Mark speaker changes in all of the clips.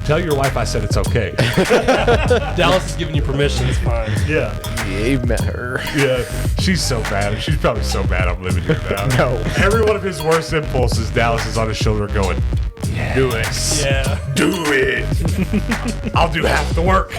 Speaker 1: Tell your wife I said it's okay.
Speaker 2: Dallas is giving you permission. It's fine.
Speaker 1: Yeah.
Speaker 3: Yeah, you've met her.
Speaker 1: Yeah. She's so mad. She's probably so mad I'm living here now.
Speaker 3: No.
Speaker 1: Every one of his worst impulses, Dallas is on his shoulder going, yes.
Speaker 2: Yeah.
Speaker 1: Do it. I'll do half the work.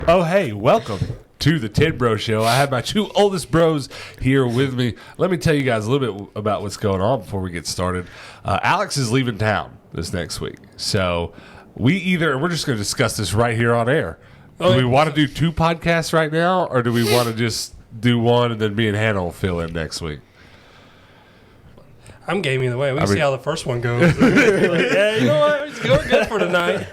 Speaker 1: Oh, hey, welcome to the Tenbro Show. I have my two oldest bros here with me. Let me tell you guys a little bit about what's going on before we get started. Alex is leaving town this next week. So we're just going to discuss this right here on air. Do we want to do two podcasts right now, or do we want to just do one and then me and Hannah will fill in next week?
Speaker 2: I'm game either way. We can see how the first one goes. Yeah, you know what? It's going good for tonight.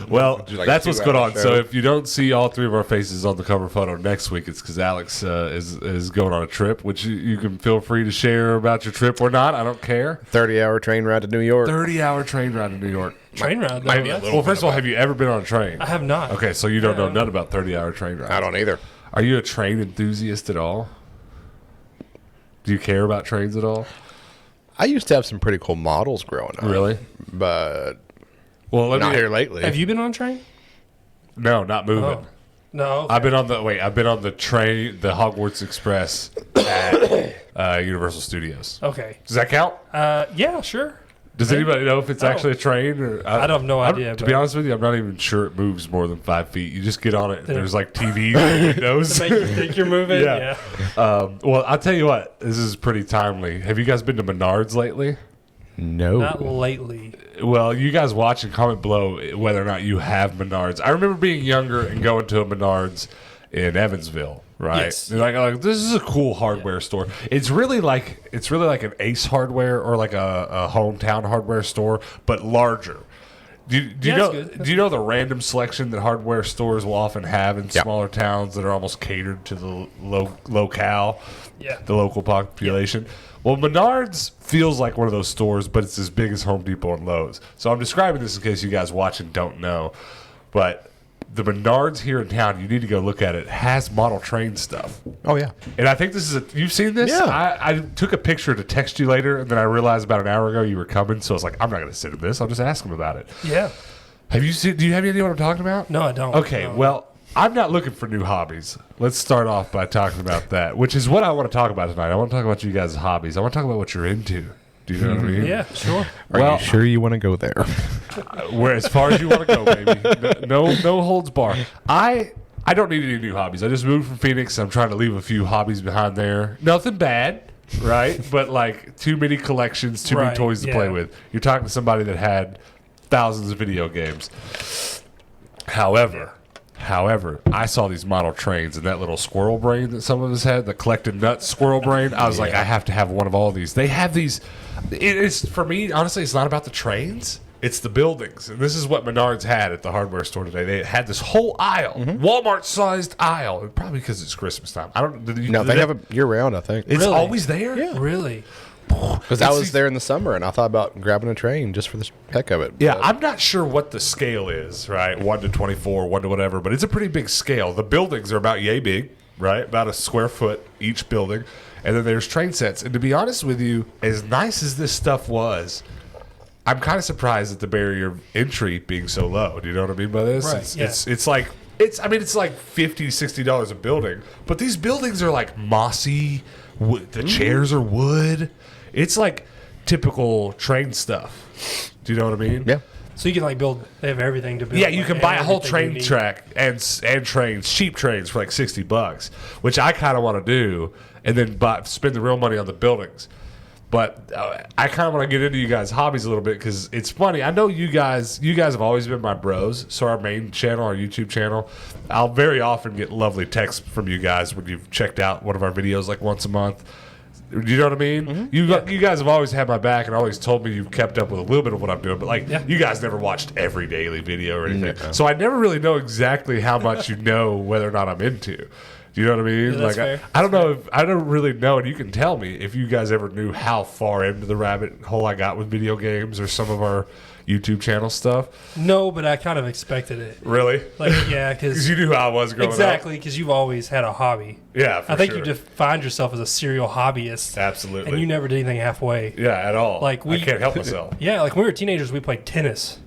Speaker 1: Well,
Speaker 3: Like
Speaker 1: that's what's going on.
Speaker 3: show.
Speaker 1: So if you don't see all three of our faces on the cover photo next week, it's because Alex is going on a trip, which you can feel free to share about your trip or not. I don't care.
Speaker 3: 30-hour train ride to New York.
Speaker 1: 30-hour train ride to New York.
Speaker 2: Train ride, though.
Speaker 3: Might be a
Speaker 2: That's-
Speaker 3: little-
Speaker 1: Well, first of all, have you ever been on a train?
Speaker 2: I have not.
Speaker 1: Okay, so you don't know
Speaker 2: Yeah.
Speaker 1: nothing about 30-hour train rides.
Speaker 3: I don't either.
Speaker 1: Are you a train enthusiast at all? Do you care about trains at all?
Speaker 3: I used to have some pretty cool models growing up.
Speaker 1: Really?
Speaker 3: But
Speaker 1: Well, let
Speaker 3: not
Speaker 1: me.
Speaker 3: here lately.
Speaker 2: Have you been on a train?
Speaker 1: No, not moving.
Speaker 2: Oh. No.
Speaker 1: I've been on the train, the Hogwarts Express at Universal Studios.
Speaker 2: Okay.
Speaker 1: Does that count?
Speaker 2: Yeah, sure.
Speaker 1: Does anybody know if it's
Speaker 2: Oh.
Speaker 1: actually a train? Or
Speaker 2: I have no idea,
Speaker 1: To
Speaker 2: but-
Speaker 1: be honest with you, I'm not even sure it moves more than 5 feet. You just get on it, and there's like TVs and windows.
Speaker 2: To make you think you're moving?
Speaker 1: Yeah. Well, I'll tell you what. This is pretty timely. Have you guys been to Menards lately?
Speaker 3: no.
Speaker 2: Not lately.
Speaker 1: Well, you guys watch and comment below whether or not you have Menards. I remember being younger and going to a Menards in Evansville, right?
Speaker 2: Yes.
Speaker 1: And like, this is a cool hardware store. It's really like an Ace Hardware or like a hometown hardware store, but larger. Do you
Speaker 2: Yeah,
Speaker 1: know?
Speaker 2: that's good.
Speaker 1: Do you know the random selection that hardware stores will often have in
Speaker 3: Yeah.
Speaker 1: smaller towns that are almost catered to the locale,
Speaker 2: Yeah.
Speaker 1: the local population? Well, Menards feels like one of those stores, but it's as big as Home Depot and Lowe's. So I'm describing this in case you guys watch and don't know, but the Menards here in town, you need to go look at it, has model train stuff.
Speaker 3: Oh, yeah.
Speaker 1: And I think this is you've seen this?
Speaker 3: Yeah.
Speaker 1: I took a picture to text you later, and then I realized about an hour ago you were coming, so I was like, I'm not going to sit in this. I'll just ask him about it.
Speaker 2: Yeah.
Speaker 1: Have you seen? Do you have any idea what I'm talking about?
Speaker 2: No, I don't.
Speaker 1: Okay,
Speaker 2: No.
Speaker 1: well, I'm not looking for new hobbies. Let's start off by talking about that, which is what I want to talk about tonight. I want to talk about you guys' hobbies. I want to talk about what you're into. Do you know what I mean?
Speaker 2: Yeah, sure.
Speaker 3: Are
Speaker 1: Well-
Speaker 3: you sure you want to go there?
Speaker 1: Where as far as you want to go, baby. No holds bar. I don't need any new hobbies. I just moved from Phoenix. I'm trying to leave a few hobbies behind there. Nothing bad, right? But like too many collections, too many
Speaker 2: Right,
Speaker 1: toys to
Speaker 2: yeah.
Speaker 1: play with. You're talking to somebody that had thousands of video games. However, I saw these model trains and that little squirrel brain that some of us had, the collected nuts squirrel brain. I was like, I have to have one of all these. They have these. It's for me, honestly, it's not about the trains. It's the buildings. And this is what Menards had at the hardware store today. They had this whole aisle, Walmart-sized aisle. Probably because it's Christmas time. I don't.
Speaker 3: No, they have it year-round, I think.
Speaker 1: It's
Speaker 2: Really?
Speaker 1: always there.
Speaker 3: Yeah.
Speaker 2: Really?
Speaker 3: Because I was there in the summer, and I thought about grabbing a train just for the heck of it.
Speaker 1: Yeah,
Speaker 3: But
Speaker 1: I'm not sure what the scale is, right? 1 to 24, 1 to whatever, but it's a pretty big scale. The buildings are about yay big, right? About a square foot each building. And then there's train sets. And to be honest with you, as nice as this stuff was, I'm kind of surprised at the barrier of entry being so low. Do you know what I mean by this?
Speaker 2: Right, yeah.
Speaker 1: It's like it's like $50, $60 a building, but these buildings are like mossy. The chairs are wood. It's like typical train stuff. Do you know what I mean?
Speaker 3: Yeah.
Speaker 2: So you can like build. They have everything to build.
Speaker 1: Yeah, you
Speaker 2: like,
Speaker 1: can buy a whole
Speaker 2: everything
Speaker 1: train
Speaker 2: you need.
Speaker 1: track and trains, cheap trains for like $60, which I kind of want to do, and then spend the real money on the buildings. But I kind of want to get into you guys' hobbies a little bit because it's funny. I know you guys have always been my bros. So our main channel, our YouTube channel, I'll very often get lovely texts from you guys when you've checked out one of our videos like once a month. Do you know what I mean?
Speaker 2: Mm-hmm.
Speaker 1: You guys have always had my back and always told me you've kept up with a little bit of what I'm doing, but like
Speaker 2: Yeah.
Speaker 1: you guys never watched every daily video or anything. So I never really know exactly how much you know whether or not I'm into. Do you know what I mean?
Speaker 2: Yeah, that's fair.
Speaker 1: I don't know if I don't really know, and you can tell me if you guys ever knew how far into the rabbit hole I got with video games or some of our YouTube channel stuff.
Speaker 2: No, but I kind of expected it.
Speaker 1: Really?
Speaker 2: Like, yeah,
Speaker 1: Because
Speaker 2: because
Speaker 1: you knew how I was growing
Speaker 2: exactly because you've always had a hobby.
Speaker 1: up. Yeah, for
Speaker 2: I think
Speaker 1: sure.
Speaker 2: you defined yourself as a serial hobbyist,
Speaker 1: Absolutely.
Speaker 2: and you never did anything halfway.
Speaker 1: Yeah, at all.
Speaker 2: Like,
Speaker 1: I can't help myself.
Speaker 2: Yeah, like when we were teenagers, we played tennis,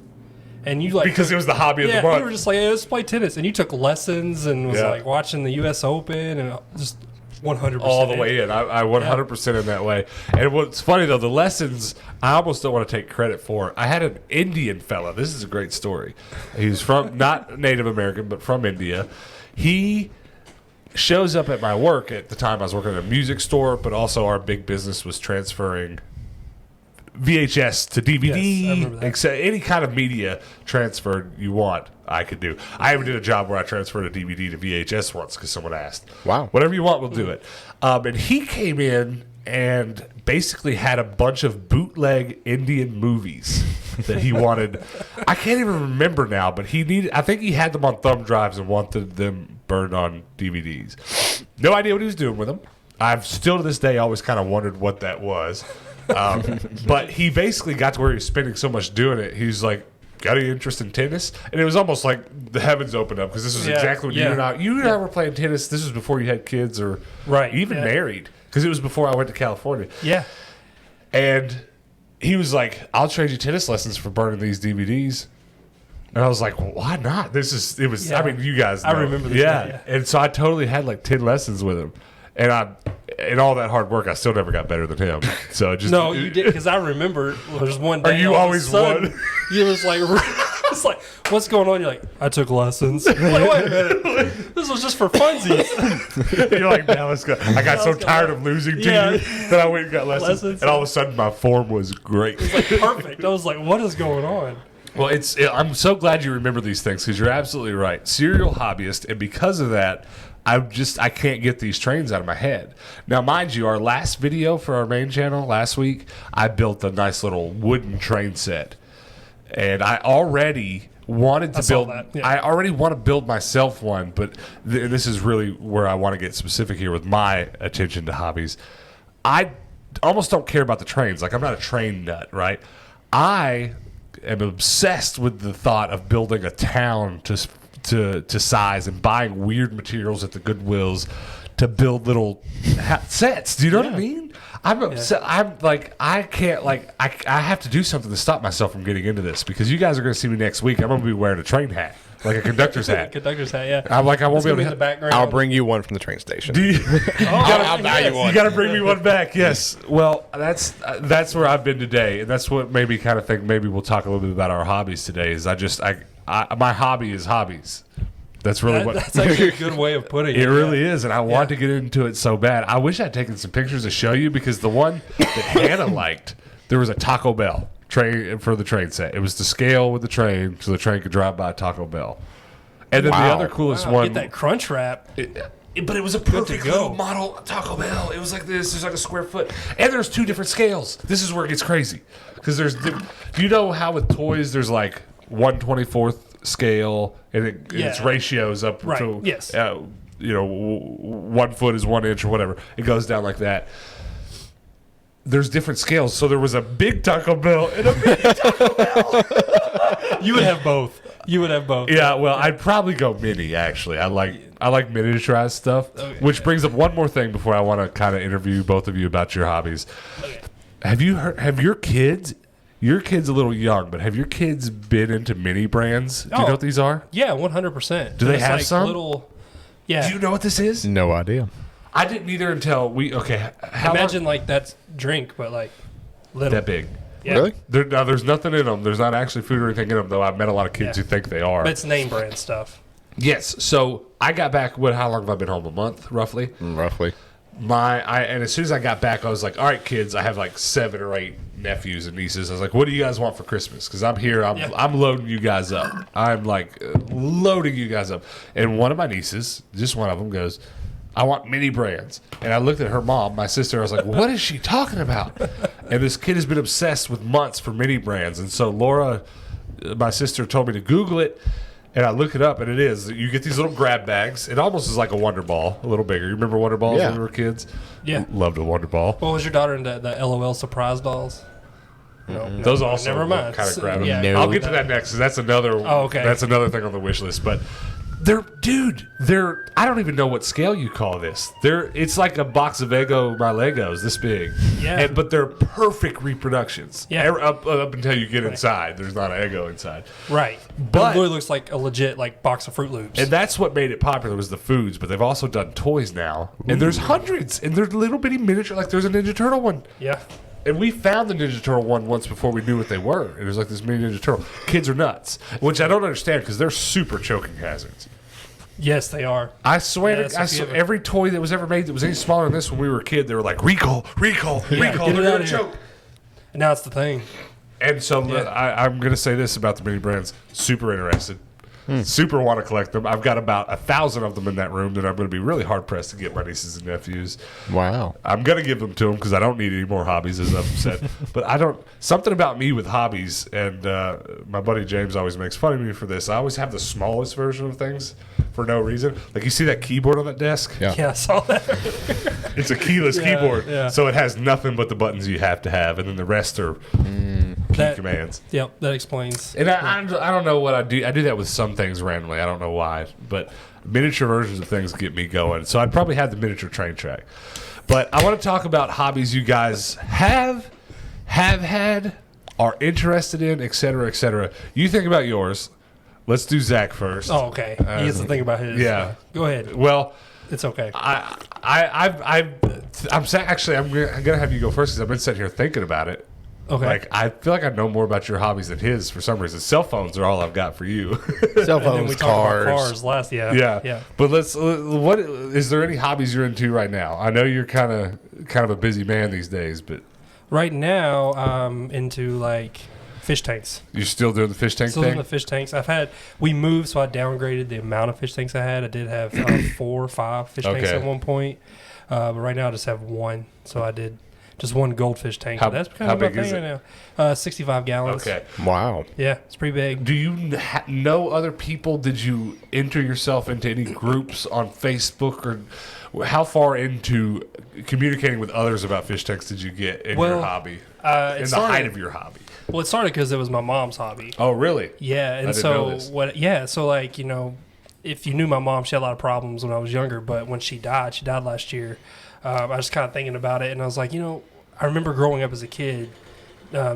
Speaker 2: and you like
Speaker 1: Because it was the hobby of the
Speaker 2: you
Speaker 1: month.
Speaker 2: were just like, hey, let's play tennis, and you took lessons and was
Speaker 1: Yeah.
Speaker 2: like watching the U.S. Open and just 100%
Speaker 1: all the way in. I 100% in that way. And what's funny though, the lessons I almost don't want to take credit for. I had an Indian fella. This is a great story. He's from not Native American, but from India. He shows up at my work at the time. I was working at a music store, but also our big business was transferring VHS to DVD,
Speaker 2: Yes, I remember that.
Speaker 1: except any kind of media transfer you want, I could do. I even did a job where I transferred a DVD to VHS once because someone asked.
Speaker 3: Wow.
Speaker 1: Whatever you want, we'll do it. And he came in and basically had a bunch of bootleg Indian movies that he wanted. I can't even remember now, but I think he had them on thumb drives and wanted them burned on DVDs. No idea what he was doing with them. I've still to this day always kind of wondered what that was. But he basically got to where he was spending so much doing it. He's like, got any interest in tennis? And it was almost like the heavens opened up because this was exactly when you and I were playing tennis. This was before you had kids or even married because it was before I went to California.
Speaker 2: Yeah.
Speaker 1: And he was like, I'll trade you tennis lessons for burning these DVDs. And I was like, well, why not? I mean, you guys know.
Speaker 2: I remember this.
Speaker 1: Yeah. And so I totally had like 10 lessons with him. And in all that hard work, I still never got better than him. So it just
Speaker 2: No, you did, because I remember there's one day.
Speaker 1: Are you
Speaker 2: all of a
Speaker 1: always
Speaker 2: sudden,
Speaker 1: one?
Speaker 2: You was like, it's like, what's going on? You're like, I took lessons. I'm like, wait a minute, this was just for funsies.
Speaker 1: You're like, now let's go. I got so tired of losing to you that I went and got lessons. And all of a sudden, my form was great.
Speaker 2: It's like perfect. I was like, what is going on?
Speaker 1: Well, I'm so glad you remember these things because you're absolutely right. Serial hobbyist, and because of that, I can't get these trains out of my head. Now, mind you, our last video for our main channel last week, I built a nice little wooden train set, and I already wanted to build. I already want to build myself one, but this is really where I want to get specific here with my attention to hobbies. I almost don't care about the trains. Like, I'm not a train nut, right? I am obsessed with the thought of building a town to size and buying weird materials at the Goodwills to build little sets. Do you know what I mean? I'm upset. I'm like, I can't, like, I have to do something to stop myself from getting into this because you guys are going to see me next week. I'm going to be wearing a train hat, like a conductor's hat.
Speaker 2: Conductor's hat, yeah.
Speaker 1: I'm like, I won't be able to.
Speaker 2: In the background.
Speaker 3: I'll bring you one from the train station.
Speaker 2: I'll
Speaker 3: buy you one.
Speaker 1: You got to bring me one back. Yes. Well, that's where I've been today, and that's what made me kind of think maybe we'll talk a little bit about our hobbies today. Is my hobby is hobbies. That's really
Speaker 2: That's actually a good way of putting it.
Speaker 1: It really is, and I want to get into it so bad. I wish I'd taken some pictures to show you because the one that Hannah liked, there was a Taco Bell train for the train set. It was to scale with the train so the train could drive by Taco Bell. And then the other coolest one,
Speaker 2: Get that crunch wrap.
Speaker 1: but it was a perfect little model Taco Bell. It was like this. There's like a square foot, and there's two different scales. This is where it gets crazy because you know how with toys there's like 1/24th scale and its ratios up to 1 foot is 1 inch or whatever. It goes down like that. There's different scales, so there was a big Taco Bell and a mini Taco Bell.
Speaker 2: You would have both.
Speaker 1: Yeah, well, I'd probably go mini. Actually, I like miniaturized stuff. Okay. Which brings up one more thing before I want to kind of interview both of you about your hobbies. Okay. Have your kids? Your kid's a little young, but have your kids been into mini brands? Do you know what these are?
Speaker 2: Yeah, 100%.
Speaker 1: Do they have some?
Speaker 2: Yeah.
Speaker 1: Do you know what this is?
Speaker 3: No idea.
Speaker 1: I didn't either until
Speaker 2: Imagine like that's drink, but like little.
Speaker 1: That big.
Speaker 2: Yeah.
Speaker 3: Really?
Speaker 1: There's nothing in them. There's not actually food or anything in them, though. I've met a lot of kids who think they are.
Speaker 2: But it's name brand stuff.
Speaker 1: Yes. So I got back. How long have I been home? A month, roughly.
Speaker 3: Roughly.
Speaker 1: And as soon as I got back, I was like, all right, kids, I have like 7 or 8 nephews and nieces. I was like, what do you guys want for Christmas? Because I'm here. I'm loading you guys up. I'm like loading you guys up. And one of my nieces, just one of them, goes, I want mini brands. And I looked at her mom, my sister. I was like, what is she talking about? And this kid has been obsessed with months for mini brands. And so Laura, my sister, told me to Google it. And I look it up, and it is. You get these little grab bags. It almost is like a Wonder Ball, a little bigger. You remember Wonder Balls when we were kids?
Speaker 2: Yeah.
Speaker 1: Loved a Wonder Ball.
Speaker 2: What was your daughter into the LOL surprise dolls?
Speaker 1: No, those also
Speaker 2: never mind.
Speaker 1: kind of grab them.
Speaker 2: Yeah.
Speaker 3: No.
Speaker 1: I'll get to that next, because that's another.
Speaker 2: Oh, okay.
Speaker 1: That's another thing on the wish list. But They're I don't even know what scale you call this. It's like a box of my Legos this big.
Speaker 2: Yeah.
Speaker 1: But they're perfect reproductions.
Speaker 2: Yeah.
Speaker 1: Up until you get inside. There's not an Eggo inside.
Speaker 2: Right.
Speaker 1: But
Speaker 2: it really looks like a legit box of Fruit Loops.
Speaker 1: and that's what made it popular was the foods, but they've also done toys now. And there's hundreds. And they're little bitty miniature, like there's a Ninja Turtle one.
Speaker 2: Yeah.
Speaker 1: And we found the Ninja Turtle one once before we knew what they were. It was like this mini Ninja Turtle. Kids are nuts, which I don't understand because they're super choking hazards.
Speaker 2: Yes, they are.
Speaker 1: I swear,
Speaker 2: Yes,
Speaker 1: I swear every toy that was ever made that was any smaller than this when we were a kid, they were like, recall, recall.
Speaker 2: Get
Speaker 1: They're
Speaker 2: it
Speaker 1: going
Speaker 2: out
Speaker 1: to
Speaker 2: of here.
Speaker 1: choke.
Speaker 2: And now it's the thing.
Speaker 1: And so I'm going to say this about the mini brands. Super interested. Super want to collect them. I've got about 1,000 of them in that room that I'm going to be really hard pressed to get my nieces and nephews.
Speaker 3: Wow.
Speaker 1: I'm going to give them to them because I don't need any more hobbies, as I've said. But I don't. Something about me with hobbies, and my buddy James always makes fun of me for this. I always have the smallest version of things for no reason. Like you see that keyboard on that desk?
Speaker 3: Yeah.
Speaker 2: Yeah, I saw that.
Speaker 1: It's a keyless keyboard,
Speaker 2: yeah.
Speaker 1: so it has nothing but the buttons you have to have, and then the rest are key commands.
Speaker 2: Yep, that explains.
Speaker 1: And I don't know what I do. I do that with some things randomly. I don't know why, but miniature versions of things get me going. So I'd probably have the miniature train track. But I want to talk about hobbies you guys have had, are interested in, et cetera, et cetera. You think about yours. Let's do Zach first.
Speaker 2: Oh, okay. He has to think about his.
Speaker 1: Yeah.
Speaker 2: Go ahead.
Speaker 1: Well,
Speaker 2: It's okay.
Speaker 1: I'm gonna have you go first because I've been sitting here thinking about it.
Speaker 2: Okay.
Speaker 1: Like I feel like I know more about your hobbies than his for some reason. Cell phones are all I've got for you.
Speaker 3: Cell
Speaker 2: and then
Speaker 3: phones,
Speaker 2: we talked about
Speaker 3: cars.
Speaker 2: cars last. Yeah.
Speaker 1: Yeah. But what is there any hobbies you're into right now? I know you're kind of a busy man these days, but
Speaker 2: Right now, I'm into fish tanks.
Speaker 1: you're still doing the fish tank
Speaker 2: Still doing
Speaker 1: thing?
Speaker 2: the fish tanks. We moved, so I downgraded the amount of fish tanks I had. I did have 4 or 5 fish tanks
Speaker 1: Okay.
Speaker 2: at one point, but right now I just have one. So I did just one goldfish tank.
Speaker 1: How-
Speaker 2: That's kind
Speaker 1: how
Speaker 2: of my
Speaker 1: big is
Speaker 2: thing right now. 65 gallons.
Speaker 1: Okay.
Speaker 3: Wow.
Speaker 2: Yeah, it's pretty big.
Speaker 1: Do you know other people? Did you enter yourself into any groups on Facebook, or how far into communicating with others about fish tanks did you get in your hobby? In the height of your hobby?
Speaker 2: Well, it started because it was my mom's hobby.
Speaker 1: Oh, really?
Speaker 2: Yeah, and
Speaker 1: didn't
Speaker 2: so
Speaker 1: know this.
Speaker 2: if you knew my mom, she had a lot of problems when I was younger. But when she died last year. I was kind of thinking about it, and I was like, I remember growing up as a kid.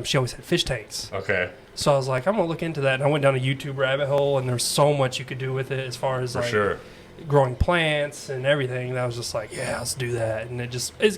Speaker 2: She always had fish tanks.
Speaker 1: Okay.
Speaker 2: So I was like, I'm gonna look into that, and I went down a YouTube rabbit hole, and there's so much you could do with it as far as
Speaker 1: For sure.
Speaker 2: growing plants and everything. And I was just like, yeah, let's do that. And it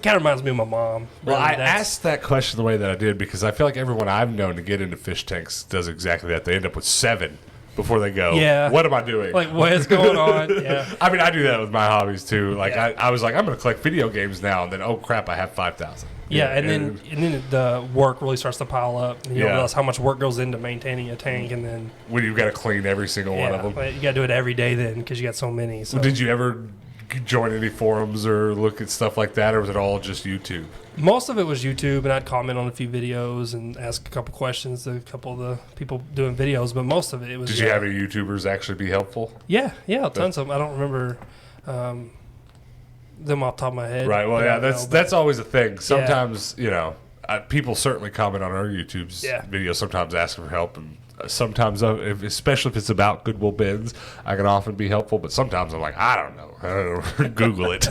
Speaker 2: kind of reminds me of my mom.
Speaker 1: Well,
Speaker 2: Really,
Speaker 1: I asked that question the way that I did because I feel like everyone I've known to get into fish tanks does exactly that. They end up with 7 before they go,
Speaker 2: Yeah.
Speaker 1: what am I doing?
Speaker 2: like what is going on. Yeah.
Speaker 1: I mean, I do that with my hobbies too. Like,
Speaker 2: Yeah.
Speaker 1: I was like, I'm going to collect video games now, and then, oh crap, I have 5,000.
Speaker 2: Yeah, and then the work really starts to pile up. And you don't
Speaker 1: Yeah.
Speaker 2: realize how much work goes into maintaining a tank, and then
Speaker 1: when you've got to clean every single one of them.
Speaker 2: but you got to do it every day then because you got so many. So
Speaker 1: Did you ever join any forums or look at stuff like that, or was it all just YouTube?
Speaker 2: most of it was YouTube, and I'd comment on a few videos and ask a couple questions to a couple of the people doing videos. But most of it was.
Speaker 1: Did you have any YouTubers actually be helpful?
Speaker 2: Yeah, tons of them. I don't remember them off the top of my head.
Speaker 1: Right. Well,
Speaker 2: but
Speaker 1: yeah,
Speaker 2: I know,
Speaker 1: that's always a thing. Sometimes, people certainly comment on our YouTube's
Speaker 2: Yeah.
Speaker 1: videos, sometimes asking for help, and sometimes, especially if it's about Goodwill bins, I can often be helpful. But sometimes I'm like, I don't know, Google it.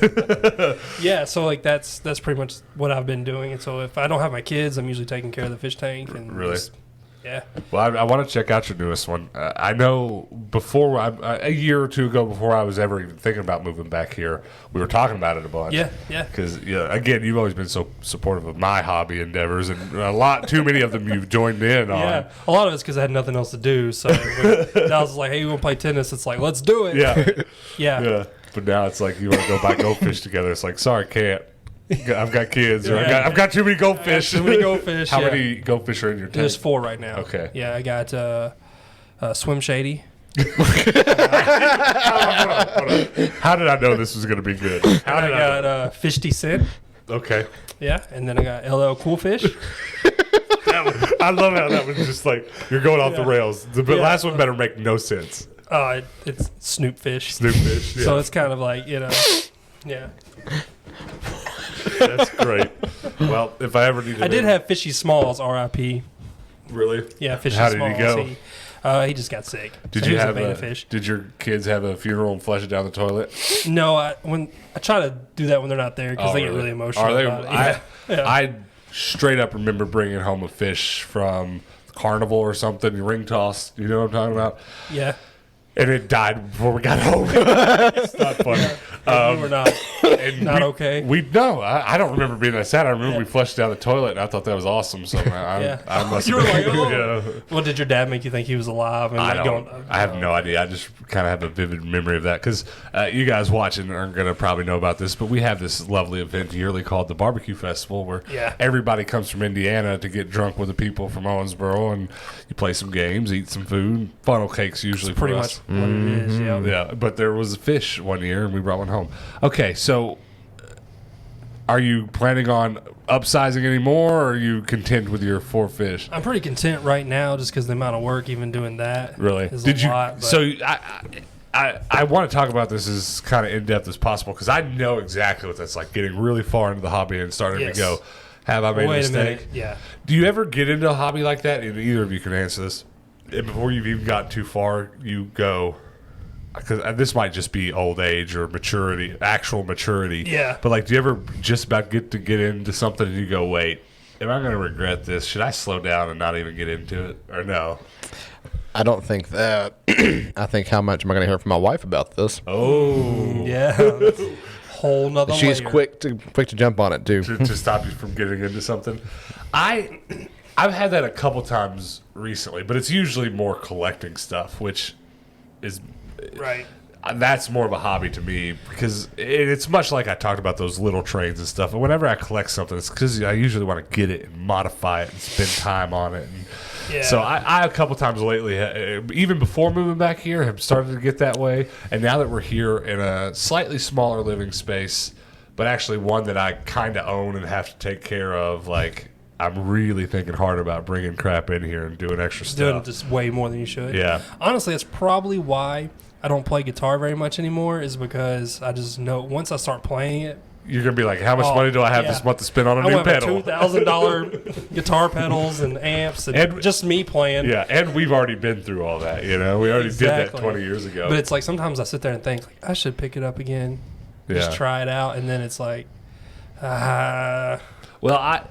Speaker 2: Yeah, so that's pretty much what I've been doing. And so if I don't have my kids, I'm usually taking care of the fish tank. And
Speaker 1: Really?
Speaker 2: Yeah.
Speaker 1: Well, I want to check out your newest one. I know before a year or two ago, before I was ever even thinking about moving back here, we were talking about it a bunch.
Speaker 2: Yeah.
Speaker 1: Because again, you've always been so supportive of my hobby endeavors, and a lot too many of them you've joined in on.
Speaker 2: Yeah, a lot of it's because I had nothing else to do. So when I was like, "Hey, you want to play tennis?" It's like, "Let's do it."
Speaker 1: Yeah.
Speaker 2: yeah.
Speaker 1: But now it's like you want to go buy goldfish together. It's like, sorry, can't. I've got kids, or
Speaker 2: Yeah.
Speaker 1: I've got too many goldfish.
Speaker 2: Too many goldfish.
Speaker 1: How
Speaker 2: yeah.
Speaker 1: many goldfish are in your tank?
Speaker 2: There's 4 right now.
Speaker 1: Okay.
Speaker 2: Yeah, I got Swim Shady.
Speaker 1: Hold on. How did I know this was going to be good? How
Speaker 2: And
Speaker 1: did
Speaker 2: I got Fish Descent.
Speaker 1: Okay.
Speaker 2: Yeah, and then I got LL Cool Fish.
Speaker 1: I love how that was just like you're going off the rails. The last one better make no sense.
Speaker 2: It's Snoop Fish.
Speaker 1: Snoop fish. Yeah.
Speaker 2: So it's kind of like, yeah.
Speaker 1: That's great. Well, if I ever need to
Speaker 2: I did have Fishy Smalls, R.I.P.
Speaker 1: really.
Speaker 2: Yeah, Fishy
Speaker 1: How did
Speaker 2: Smalls.
Speaker 1: he go?
Speaker 2: He just got sick.
Speaker 1: Did
Speaker 2: so
Speaker 1: you
Speaker 2: he was
Speaker 1: have
Speaker 2: a betta fish?
Speaker 1: Did your kids have a funeral and flush it down the toilet?
Speaker 2: No, I try to do that when they're not there because they get really emotional.
Speaker 1: Are they?
Speaker 2: About it. Yeah.
Speaker 1: I straight up remember bringing home a fish from Carnival or something, ring toss. You know what I'm talking about?
Speaker 2: Yeah.
Speaker 1: And it died before we got home. It's not funny.
Speaker 2: We were not okay.
Speaker 1: I don't remember being that sad. I remember we flushed down the toilet, and I thought that was awesome. So I must.
Speaker 2: You were like, oh.
Speaker 1: Yeah.
Speaker 2: Well, did your dad make you think he was alive? And
Speaker 1: I have no idea. I just kind of have a vivid memory of that because you guys watching aren't going to probably know about this, but we have this lovely event yearly called the Barbecue Festival where everybody comes from Indiana to get drunk with the people from Owensboro, and you play some games, eat some food. Funnel cakes usually
Speaker 2: pretty
Speaker 1: for
Speaker 2: much
Speaker 1: us.
Speaker 2: what it is. Yeah.
Speaker 1: Yeah, but there was a fish one year, and we brought one home. Okay, so are you planning on upsizing anymore, or are you content with your 4 fish?
Speaker 2: I'm pretty content right now, just because the amount of work even doing that.
Speaker 1: Really?
Speaker 2: Is a lot. But
Speaker 1: So I want to talk about this as kind of in depth as possible because I know exactly what that's like. Getting really far into the hobby and starting to go, have I made a mistake?
Speaker 2: minute. Yeah.
Speaker 1: Do you ever get into a hobby like that? And either of you can answer this. And before you've even got too far, you go, because this might just be old age or maturity, actual maturity.
Speaker 2: Yeah.
Speaker 1: But like, do you ever just about get into something and you go, wait, am I going to regret this? Should I slow down and not even get into it, or no?
Speaker 3: I don't think that. I think how much am I going to hear from my wife about this?
Speaker 1: Oh,
Speaker 2: Yeah. Whole nother
Speaker 3: She's
Speaker 2: layer.
Speaker 3: quick to jump on it too.
Speaker 1: to stop you from getting into something. I've had that a couple times recently, but it's usually more collecting stuff, which is
Speaker 2: Right.
Speaker 1: that's more of a hobby to me because it's much like I talked about those little trains and stuff. And whenever I collect something, it's because I usually want to get it and modify it and spend time on it. And so I a couple times lately, even before moving back here, have started to get that way. And now that we're here in a slightly smaller living space, but actually one that I kind of own and have to take care of, like, I'm really thinking hard about bringing crap in here and doing extra stuff.
Speaker 2: Doing just way more than you should.
Speaker 1: Yeah.
Speaker 2: Honestly, that's probably why I don't play guitar very much anymore, is because I just know once I start playing it.
Speaker 1: You're going to be like, how much money do I have this month to spend on a
Speaker 2: I
Speaker 1: new
Speaker 2: went
Speaker 1: pedal?
Speaker 2: $2,000 guitar pedals and amps and just me playing.
Speaker 1: Yeah, and we've already been through all that, you know? We already did that 20 years ago.
Speaker 2: But it's like sometimes I sit there and think, like, I should pick it up again. Just try it out. And then it's like,
Speaker 1: Well,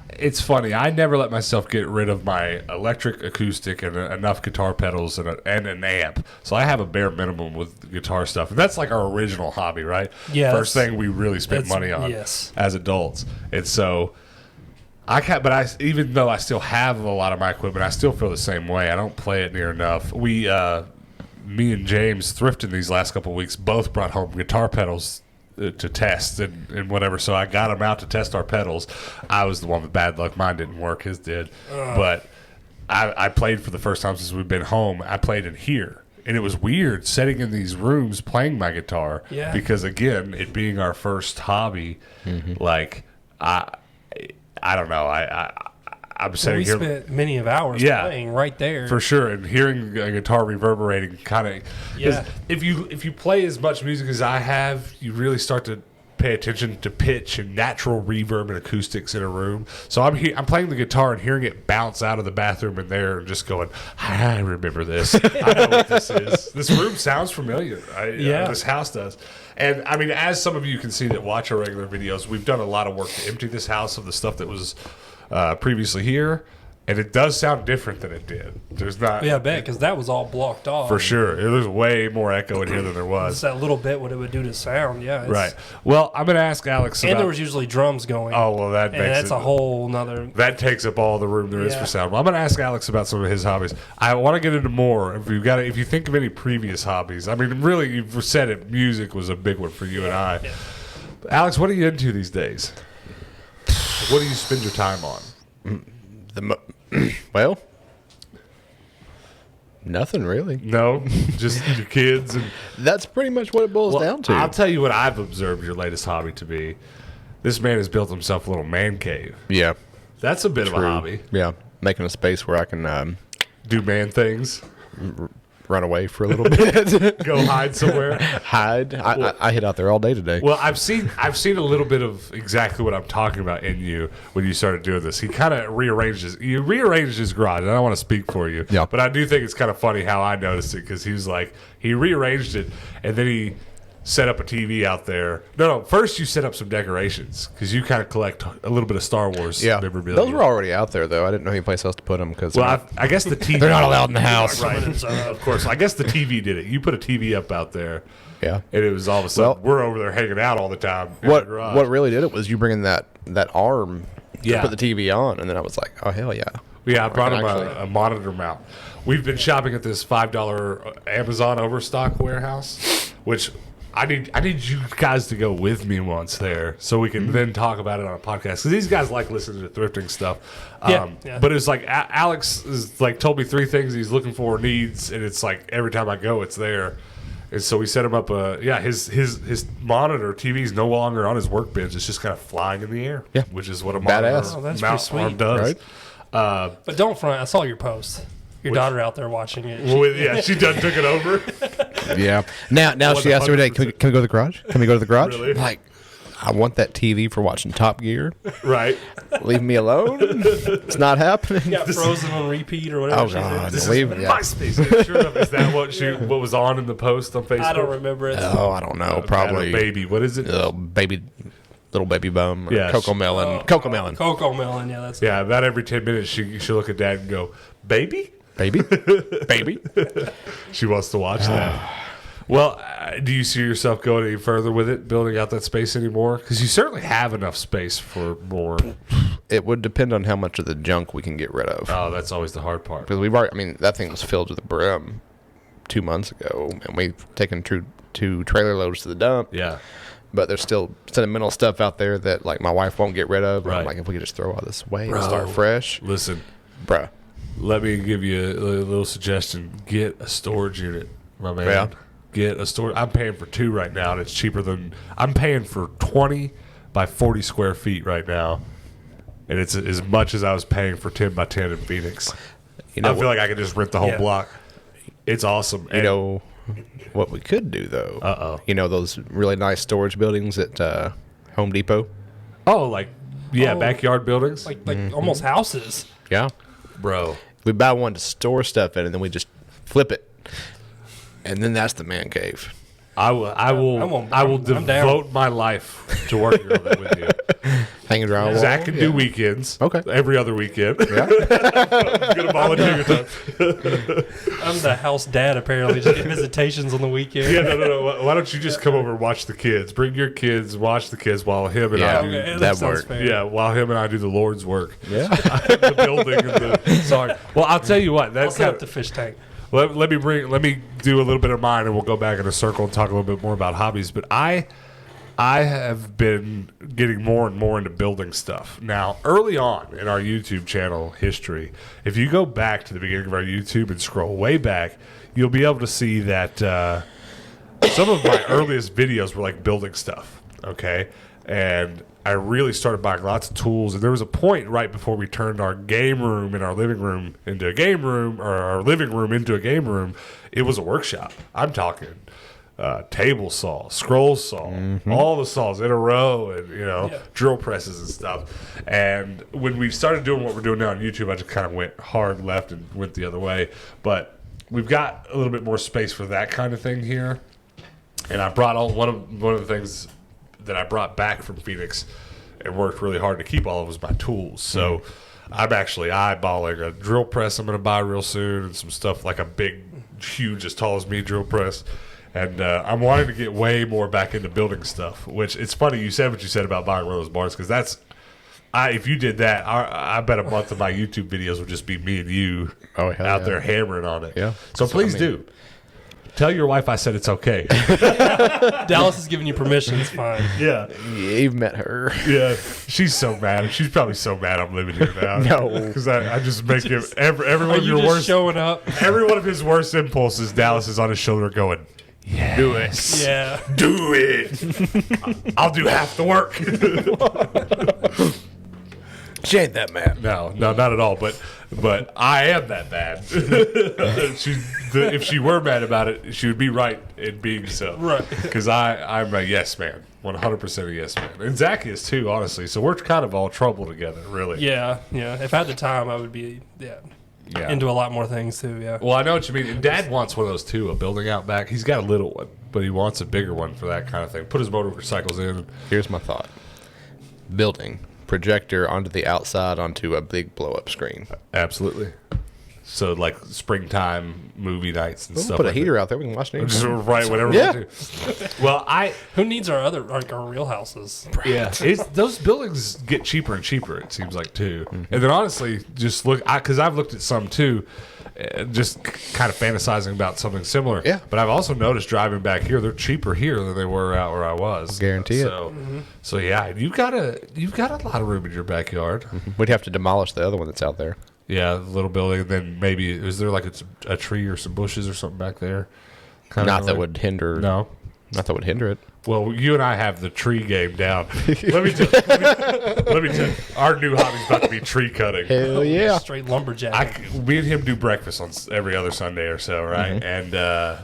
Speaker 1: it's funny. I never let myself get rid of my electric acoustic and enough guitar pedals and an amp. So I have a bare minimum with guitar stuff. And that's like our original hobby, right?
Speaker 2: Yeah.
Speaker 1: First thing we really spent money on as adults. And so even though I still have a lot of my equipment, I still feel the same way. I don't play it near enough. Me and James thrifting these last couple of weeks both brought home guitar pedals to test and whatever. So I got him out to test our pedals. I was the one with bad luck. Mine didn't work. His did. But I played for the first time since we've been home. I played in here. And it was weird sitting in these rooms playing my guitar.
Speaker 2: Yeah.
Speaker 1: Because, again, it being our first hobby, like, I don't know. I'm sitting here.
Speaker 2: We spent many of hours playing right there.
Speaker 1: For sure. And hearing a guitar reverberating kind of.
Speaker 2: Yeah.
Speaker 1: If you play as much music as I have, you really start to pay attention to pitch and natural reverb and acoustics in a room. So I'm playing the guitar and hearing it bounce out of the bathroom in there and just going, I remember this. I know what this is. This room sounds familiar. This house does. And, I mean, as some of you can see that watch our regular videos, we've done a lot of work to empty this house of the stuff that was previously here, and it does sound different than it did. There's not,
Speaker 2: I bet, because that was all blocked off
Speaker 1: for sure. There's way more echo in here than there was.
Speaker 2: It's that little bit what it would do to sound.
Speaker 1: Right. Well, I'm going to ask Alex.
Speaker 2: And there was usually drums going.
Speaker 1: Oh well, that's
Speaker 2: a whole nother.
Speaker 1: That takes up all the room there is for sound. Well, I'm going to ask Alex about some of his hobbies. I want to get into more. If you think of any previous hobbies, I mean, really, you've said it. Music was a big one for you and I. Yeah. Alex, what are you into these days? What do you spend your time on?
Speaker 3: Well, nothing really.
Speaker 1: No, just your kids, and
Speaker 3: that's pretty much what it boils down to.
Speaker 1: I'll tell you what I've observed your latest hobby to be. This man has built himself a little man cave.
Speaker 3: Yeah,
Speaker 1: that's a bit of a hobby.
Speaker 3: Yeah, making a space where I can
Speaker 1: do man things.
Speaker 3: run away for a little bit.
Speaker 1: Go hide somewhere.
Speaker 3: Hide. I hid out there all day today.
Speaker 1: Well, I've seen a little bit of exactly what I'm talking about in you when you started doing this. He kind of rearranged his garage. And I don't want to speak for you,
Speaker 3: Yeah.
Speaker 1: but I do think it's kind of funny how I noticed it because he rearranged it and then he set up a TV out there. No, first you set up some decorations because you kind of collect a little bit of Star Wars memorabilia.
Speaker 3: Those were already out there though. I didn't know any place else to put them because
Speaker 1: I guess the TV
Speaker 3: they're not allowed in the house.
Speaker 1: Right, of course. I guess the TV did it. You put a TV up out there.
Speaker 3: Yeah,
Speaker 1: and it was all of a sudden we're over there hanging out all the time.
Speaker 3: What really did it was you bringing that arm
Speaker 1: to
Speaker 3: put the TV on, and then I was like, oh hell yeah.
Speaker 1: Yeah, I brought him a monitor mount. We've been shopping at this $5 Amazon Overstock warehouse, which I need you guys to go with me once there so we can then talk about it on a podcast because these guys like listening to thrifting stuff. But it's like Alex is like told me 3 things he's looking for, needs, and it's like every time I go, it's there. And so we set him up his monitor TV is no longer on his workbench. It's just kind of flying in the air.
Speaker 3: Yeah,
Speaker 1: which is what a
Speaker 3: badass.
Speaker 1: monitor
Speaker 2: That's
Speaker 1: mount arm does.
Speaker 3: Right?
Speaker 2: But don't front. I saw your post. Your daughter out there watching it.
Speaker 1: She done took it over.
Speaker 3: Yeah. Now she asked every day, can we go to the garage? Can we go to the garage?
Speaker 1: Really?
Speaker 3: Like, I want that TV for watching Top Gear.
Speaker 1: Right.
Speaker 3: Leave me alone. It's not happening.
Speaker 2: Got Frozen on repeat or whatever.
Speaker 3: Oh God!
Speaker 1: This is my space. Sure enough, is that what was on in the post on Facebook?
Speaker 2: I don't remember it.
Speaker 3: Oh, I don't know. Probably
Speaker 1: baby. What is it?
Speaker 3: Little baby bum. Or
Speaker 1: Yeah,
Speaker 3: Cocoa Melon. Cocoa Melon.
Speaker 2: Cocoa Melon. Yeah, that's
Speaker 1: About every 10 minutes she'll look at Dad and go, "Baby,
Speaker 3: Baby. Baby.
Speaker 1: She wants to watch that. Well, do you see yourself going any further with it, building out that space anymore? Because you certainly have enough space for more.
Speaker 3: It would depend on how much of the junk we can get rid of.
Speaker 1: Oh, that's always the hard part.
Speaker 3: Because that thing was filled to the brim 2 months ago, and we've taken two trailer loads to the dump.
Speaker 1: Yeah.
Speaker 3: But there's still sentimental stuff out there that like my wife won't get rid of.
Speaker 1: Right.
Speaker 3: I'm like, if we could just throw all this away and start fresh.
Speaker 1: Listen,
Speaker 3: Bruh.
Speaker 1: let me give you a little suggestion. Get a storage unit, my man.
Speaker 3: Yeah.
Speaker 1: Get a storage. I'm paying for 2 right now, and it's cheaper than I'm paying for 20 by 40 square feet right now, and it's as much as I was paying for 10 by 10 in Phoenix. I feel like I could just rent the whole block. It's awesome.
Speaker 3: You know what we could do though?
Speaker 1: Uh-oh.
Speaker 3: You know those really nice storage buildings at Home Depot?
Speaker 1: Backyard buildings,
Speaker 2: like almost houses.
Speaker 3: Yeah.
Speaker 1: bro.
Speaker 3: We buy one to store stuff in, and then we just flip it, and then that's the man cave.
Speaker 1: I will devote my life to working on that with you.
Speaker 3: Hanging drywall.
Speaker 1: Zach can do weekends.
Speaker 3: Okay.
Speaker 1: Every other weekend.
Speaker 3: Yeah.
Speaker 1: I'm gonna volunteer your time.
Speaker 2: I'm the house dad, apparently. Just get visitations on the weekend.
Speaker 1: Yeah, no. Why don't you just come over and watch the kids? Bring your kids, watch the kids while him and I do.
Speaker 2: Okay,
Speaker 3: that
Speaker 2: sounds
Speaker 3: work.
Speaker 2: fair.
Speaker 1: Yeah, while him and I do the Lord's work.
Speaker 3: Yeah.
Speaker 1: The building and the sorry. Well, I'll tell you what.
Speaker 2: I'll set up the fish tank.
Speaker 1: Let me do a little bit of mine, and we'll go back in a circle and talk a little bit more about hobbies. But I have been getting more and more into building stuff. Now, early on in our YouTube channel history, if you go back to the beginning of our YouTube and scroll way back, you'll be able to see that some of my earliest videos were like building stuff. Okay, and I really started buying lots of tools, and there was a point right before we turned our game room and our living room into a game room, or our living room into a game room. It was a workshop. I'm talking table saw, scroll saw, all the saws in a row, and drill presses and stuff. And when we started doing what we're doing now on YouTube, I just kind of went hard left and went the other way. But we've got a little bit more space for that kind of thing here. And I brought one of the things that I brought back from Phoenix and worked really hard to keep all of was my tools. So I'm actually eyeballing a drill press I'm going to buy real soon, and some stuff like a big, huge, as tall as me drill press. And I'm wanting to get way more back into building stuff, which it's funny you said what you said about buying one of those barns, because if you did that, I bet a month of my YouTube videos would just be me and you out there hammering on it.
Speaker 3: Yeah.
Speaker 1: So please do. Tell your wife I said it's okay.
Speaker 2: Dallas is giving you permission. It's fine.
Speaker 1: Yeah.
Speaker 3: You've met her.
Speaker 1: Yeah. She's so mad. She's probably so mad I'm living here now.
Speaker 3: No.
Speaker 1: Because I just make him every one of
Speaker 2: you
Speaker 1: your
Speaker 2: just
Speaker 1: worst
Speaker 2: showing up?
Speaker 1: Every one of his worst impulses, Dallas is on his shoulder going, yes. Do it.
Speaker 2: Yeah.
Speaker 1: Do it. I'll do half the work.
Speaker 3: She ain't that mad.
Speaker 1: No, not at all. But I am that bad. If she were mad about it, she would be right in being so.
Speaker 2: Right.
Speaker 1: Because I'm a yes man, 100% a yes man, and Zach is too, honestly. So we're kind of all trouble together, really.
Speaker 2: Yeah. If I had the time, I would be into a lot more things too. Yeah.
Speaker 1: Well, I know what you mean. And Dad wants one of those too, a building out back. He's got a little one, but he wants a bigger one for that kind of thing. Put his motorcycles in.
Speaker 3: Here's my thought. Building. Projector onto the outside onto a big blow-up screen.
Speaker 1: Absolutely. So like springtime movie nights and
Speaker 3: We'll
Speaker 1: stuff.
Speaker 3: put a
Speaker 1: like
Speaker 3: heater
Speaker 1: that.
Speaker 3: out there. We can watch it.
Speaker 1: Just right, whatever.
Speaker 3: Yeah.
Speaker 1: We do. Well,
Speaker 2: Who needs our real houses?
Speaker 1: yeah, those buildings get cheaper and cheaper. It seems like too. And then honestly, just look because I've looked at some too. Just kind of fantasizing about something similar.
Speaker 3: Yeah.
Speaker 1: But I've also noticed driving back here, they're cheaper here than they were out where I was.
Speaker 3: Guarantee it.
Speaker 1: So yeah, you've got a lot of room in your backyard.
Speaker 3: We'd have to demolish the other one that's out there.
Speaker 1: Yeah, the little building. Then maybe is there like a tree or some bushes or something back there?
Speaker 3: Not that would hinder.
Speaker 1: No.
Speaker 3: Not that would hinder it.
Speaker 1: Well, you and I have the tree game down. Let me tell you, our new hobby's about to be tree cutting.
Speaker 3: Hell yeah.
Speaker 2: Straight lumberjack.
Speaker 1: Me and him do breakfast on every other Sunday or so, right? And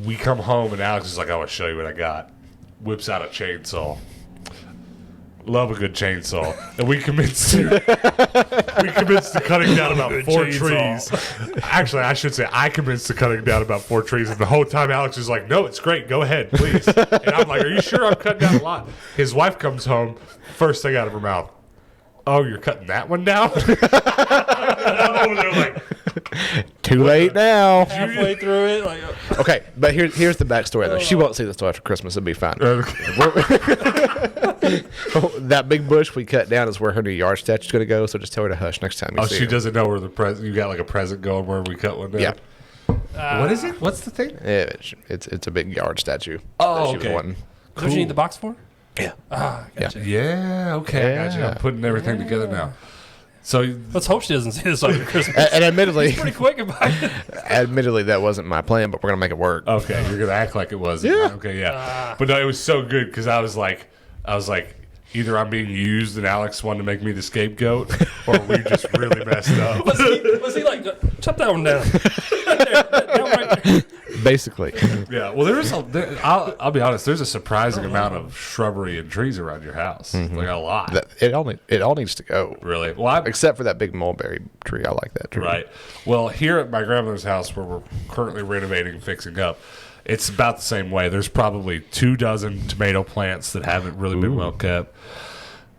Speaker 1: we come home, and Alex is like, "I want to show you what I got." Whips out a chainsaw. Love a good chainsaw, and we commenced to cutting down about 4 trees. Actually, I should say I commenced to cutting down about 4 trees, and the whole time Alex is like, "No, it's great. Go ahead, please." And I'm like, "Are you sure I'm cutting down a lot?" His wife comes home, first thing out of her mouth, "Oh, you're cutting that one down?" And I'm over there like,
Speaker 3: Too late now.
Speaker 2: Halfway through it, like
Speaker 3: Okay, but here's the backstory though. She won't see this till after Christmas. It'll be fine. That big bush we cut down is where her new yard statue's going to go. So just tell her to hush next time you see
Speaker 1: she
Speaker 3: her.
Speaker 1: doesn't know where the present. You got like a present going where we cut one down.
Speaker 3: Yeah,
Speaker 1: What is it? What's the thing?
Speaker 3: yeah, it's a big yard statue.
Speaker 1: Oh,
Speaker 3: that she was
Speaker 1: okay.
Speaker 3: wanting.
Speaker 2: Don't you need the box for?
Speaker 3: Yeah.
Speaker 2: Gotcha.
Speaker 1: Yeah. Okay. I got you.
Speaker 3: Yeah.
Speaker 1: I'm putting everything together now. So
Speaker 2: Let's hope she doesn't see this after Christmas.
Speaker 3: And admittedly,
Speaker 2: Pretty quick about it.
Speaker 3: admittedly, that wasn't my plan, but we're gonna make it work.
Speaker 1: okay, you're gonna act like it wasn't.
Speaker 3: Yeah.
Speaker 1: Okay. Yeah. But no, it was so good because I was like, either I'm being used and Alex wanted to make me the scapegoat, or we just really messed up.
Speaker 2: Was he like, chop that one down? Right there.
Speaker 3: Basically,
Speaker 1: Yeah. Well, I'll be honest. There's a surprising amount of shrubbery and trees around your house. Like a lot.
Speaker 3: it all needs to go.
Speaker 1: Really. Well,
Speaker 3: Except for that big mulberry tree. I like that tree.
Speaker 1: Right. Well, here at my grandmother's house, where we're currently renovating and fixing up, it's about the same way. There's probably 24 tomato plants that haven't really been well kept.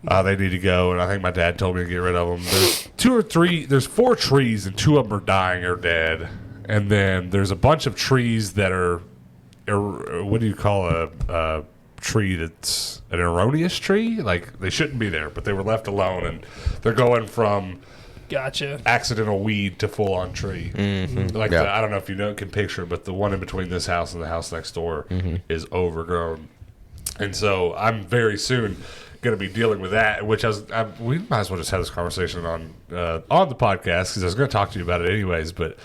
Speaker 1: They need to go, and I think my dad told me to get rid of them. There's 4 trees, and 2 of them are dying or dead. And then there's a bunch of trees that are, what do you call a tree that's an erroneous tree? Like, they shouldn't be there, but they were left alone, and they're going from
Speaker 2: Gotcha.
Speaker 1: accidental weed to full-on tree. Like,
Speaker 3: Yeah.
Speaker 1: I don't know if you can picture, but the one in between this house and the house next door is overgrown. And so I'm very soon going to be dealing with that, which we might as well just have this conversation on the podcast because I was going to talk to you about it anyways. But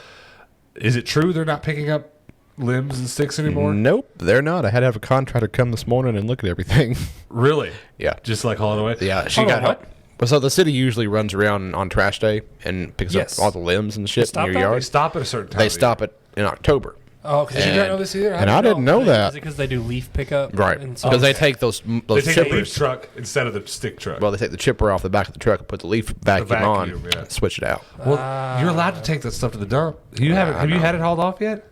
Speaker 1: is it true they're not picking up limbs and sticks anymore?
Speaker 3: Nope, they're not. I had to have a contractor come this morning and look at everything.
Speaker 1: Really?
Speaker 3: Yeah.
Speaker 1: Just like haul it away?
Speaker 3: Yeah, she
Speaker 2: Hold
Speaker 3: got
Speaker 2: on, what?
Speaker 3: Well, so the city usually runs around on trash day and picks
Speaker 2: Yes.
Speaker 3: up all the limbs and shit
Speaker 2: Stop
Speaker 3: in your
Speaker 2: that?
Speaker 1: They
Speaker 3: yard.
Speaker 1: stop at a certain time.
Speaker 3: They
Speaker 1: of the
Speaker 3: stop it in October.
Speaker 2: Oh, because
Speaker 1: year. Did you not
Speaker 3: And-
Speaker 1: know this either?
Speaker 3: And I didn't know
Speaker 2: Is
Speaker 3: that.
Speaker 2: it because they do leaf pickup?
Speaker 3: Right.
Speaker 2: And
Speaker 3: Because they take those
Speaker 1: They take the leaf
Speaker 3: chippers.
Speaker 1: truck instead of the stick truck.
Speaker 3: Well, they take the chipper off the back of the truck and put the leaf vacuum, on,
Speaker 1: vacuum, yeah.
Speaker 3: switch it out.
Speaker 1: Well, you're allowed to take that stuff to the dump. You haven't? Have you had it hauled off yet?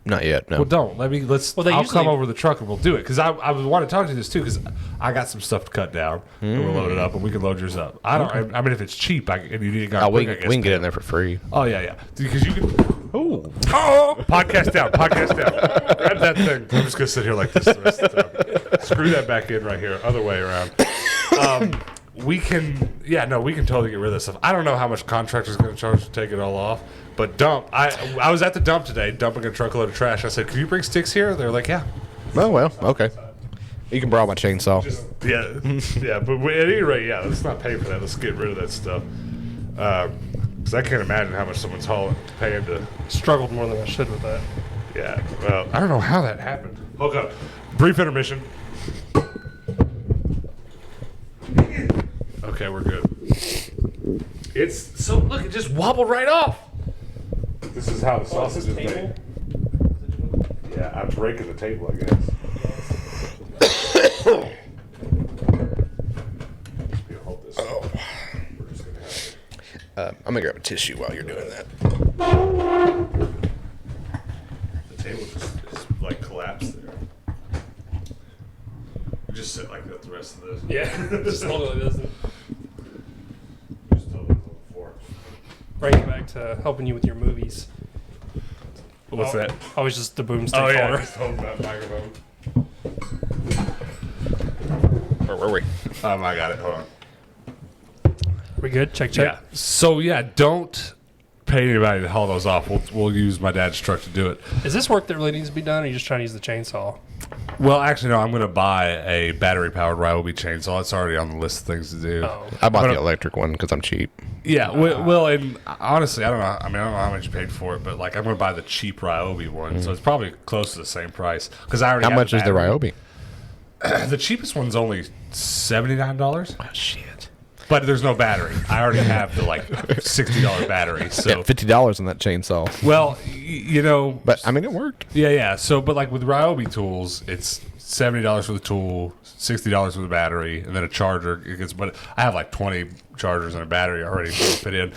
Speaker 3: Not yet, no.
Speaker 1: Well, don't. Let's.
Speaker 2: Well, they
Speaker 1: I'll
Speaker 2: usually-
Speaker 1: come over the truck and we'll do it because I want to talk to you this too because I got some stuff to cut down and we'll load it up and we can load yours up. I don't. I mean, if it's cheap, and you need to
Speaker 3: we can get in there for free.
Speaker 1: Oh yeah, because you can. Oh, podcast down, podcast down. Grab that thing. I'm just gonna sit here like this the rest of the time. Screw that back in right here, other way around. We can, we can totally get rid of this stuff. I don't know how much contractor's going to charge to take it all off, but dump. I was at the dump today, dumping a truckload of trash. I said, "Can you bring sticks here?" They're like, "Yeah."
Speaker 3: Oh, well, okay. You can borrow my chainsaw.
Speaker 1: Yeah. But at any rate, let's not pay for that. Let's get rid of that stuff. Because I can't imagine how much someone's paying to.
Speaker 2: struggled more than I should with that.
Speaker 1: Yeah. Well, I don't know how that happened. Hold up. Brief intermission. Okay, we're good. It's so look, it just wobbled right off. This is how the sausage is made. Yeah, I'm breaking the table, I guess. Hold this.
Speaker 3: Oh.
Speaker 1: We're just gonna have
Speaker 3: I'm gonna grab a tissue while you're doing that.
Speaker 1: the table just like collapsed there. We just sit like that the rest of this.
Speaker 2: Yeah, just hold it like this.
Speaker 1: Just hold it on the floor.
Speaker 2: Bring it back to helping you with your movies.
Speaker 1: What's that?
Speaker 2: I was just the boomstick
Speaker 1: Oh yeah,
Speaker 2: holder.
Speaker 1: just hold that microphone.
Speaker 3: Where were we?
Speaker 1: I got it. Hold on.
Speaker 2: We good? Check, check.
Speaker 1: Yeah. So yeah, don't pay anybody to haul those off. We'll use my dad's truck to do it.
Speaker 2: Is this work that really needs to be done, or are you just trying to use the chainsaw?
Speaker 1: Well, actually, no. I'm going to buy a battery-powered Ryobi chainsaw. It's already on the list of things to do.
Speaker 2: Oh.
Speaker 3: I bought
Speaker 1: But,
Speaker 3: the electric one because I'm cheap.
Speaker 1: Yeah. Well, and honestly, I don't know. I mean, I don't know how much you paid for it, but like, I'm going to buy the cheap Ryobi one, so it's probably close to the same price. Because I already
Speaker 3: How
Speaker 1: have
Speaker 3: much is the
Speaker 1: battery.
Speaker 3: Ryobi?
Speaker 1: The cheapest one's only $79,
Speaker 3: Oh, shit.
Speaker 1: but there's no battery. I already have the like $60 battery. So,
Speaker 3: Yeah, $50 on that chainsaw.
Speaker 1: well, you know,
Speaker 3: But I mean, it worked.
Speaker 1: yeah. So, but like with Ryobi tools, it's $70 for the tool, $60 for the battery, and then a charger. But I have like 20 chargers and a battery already fit in.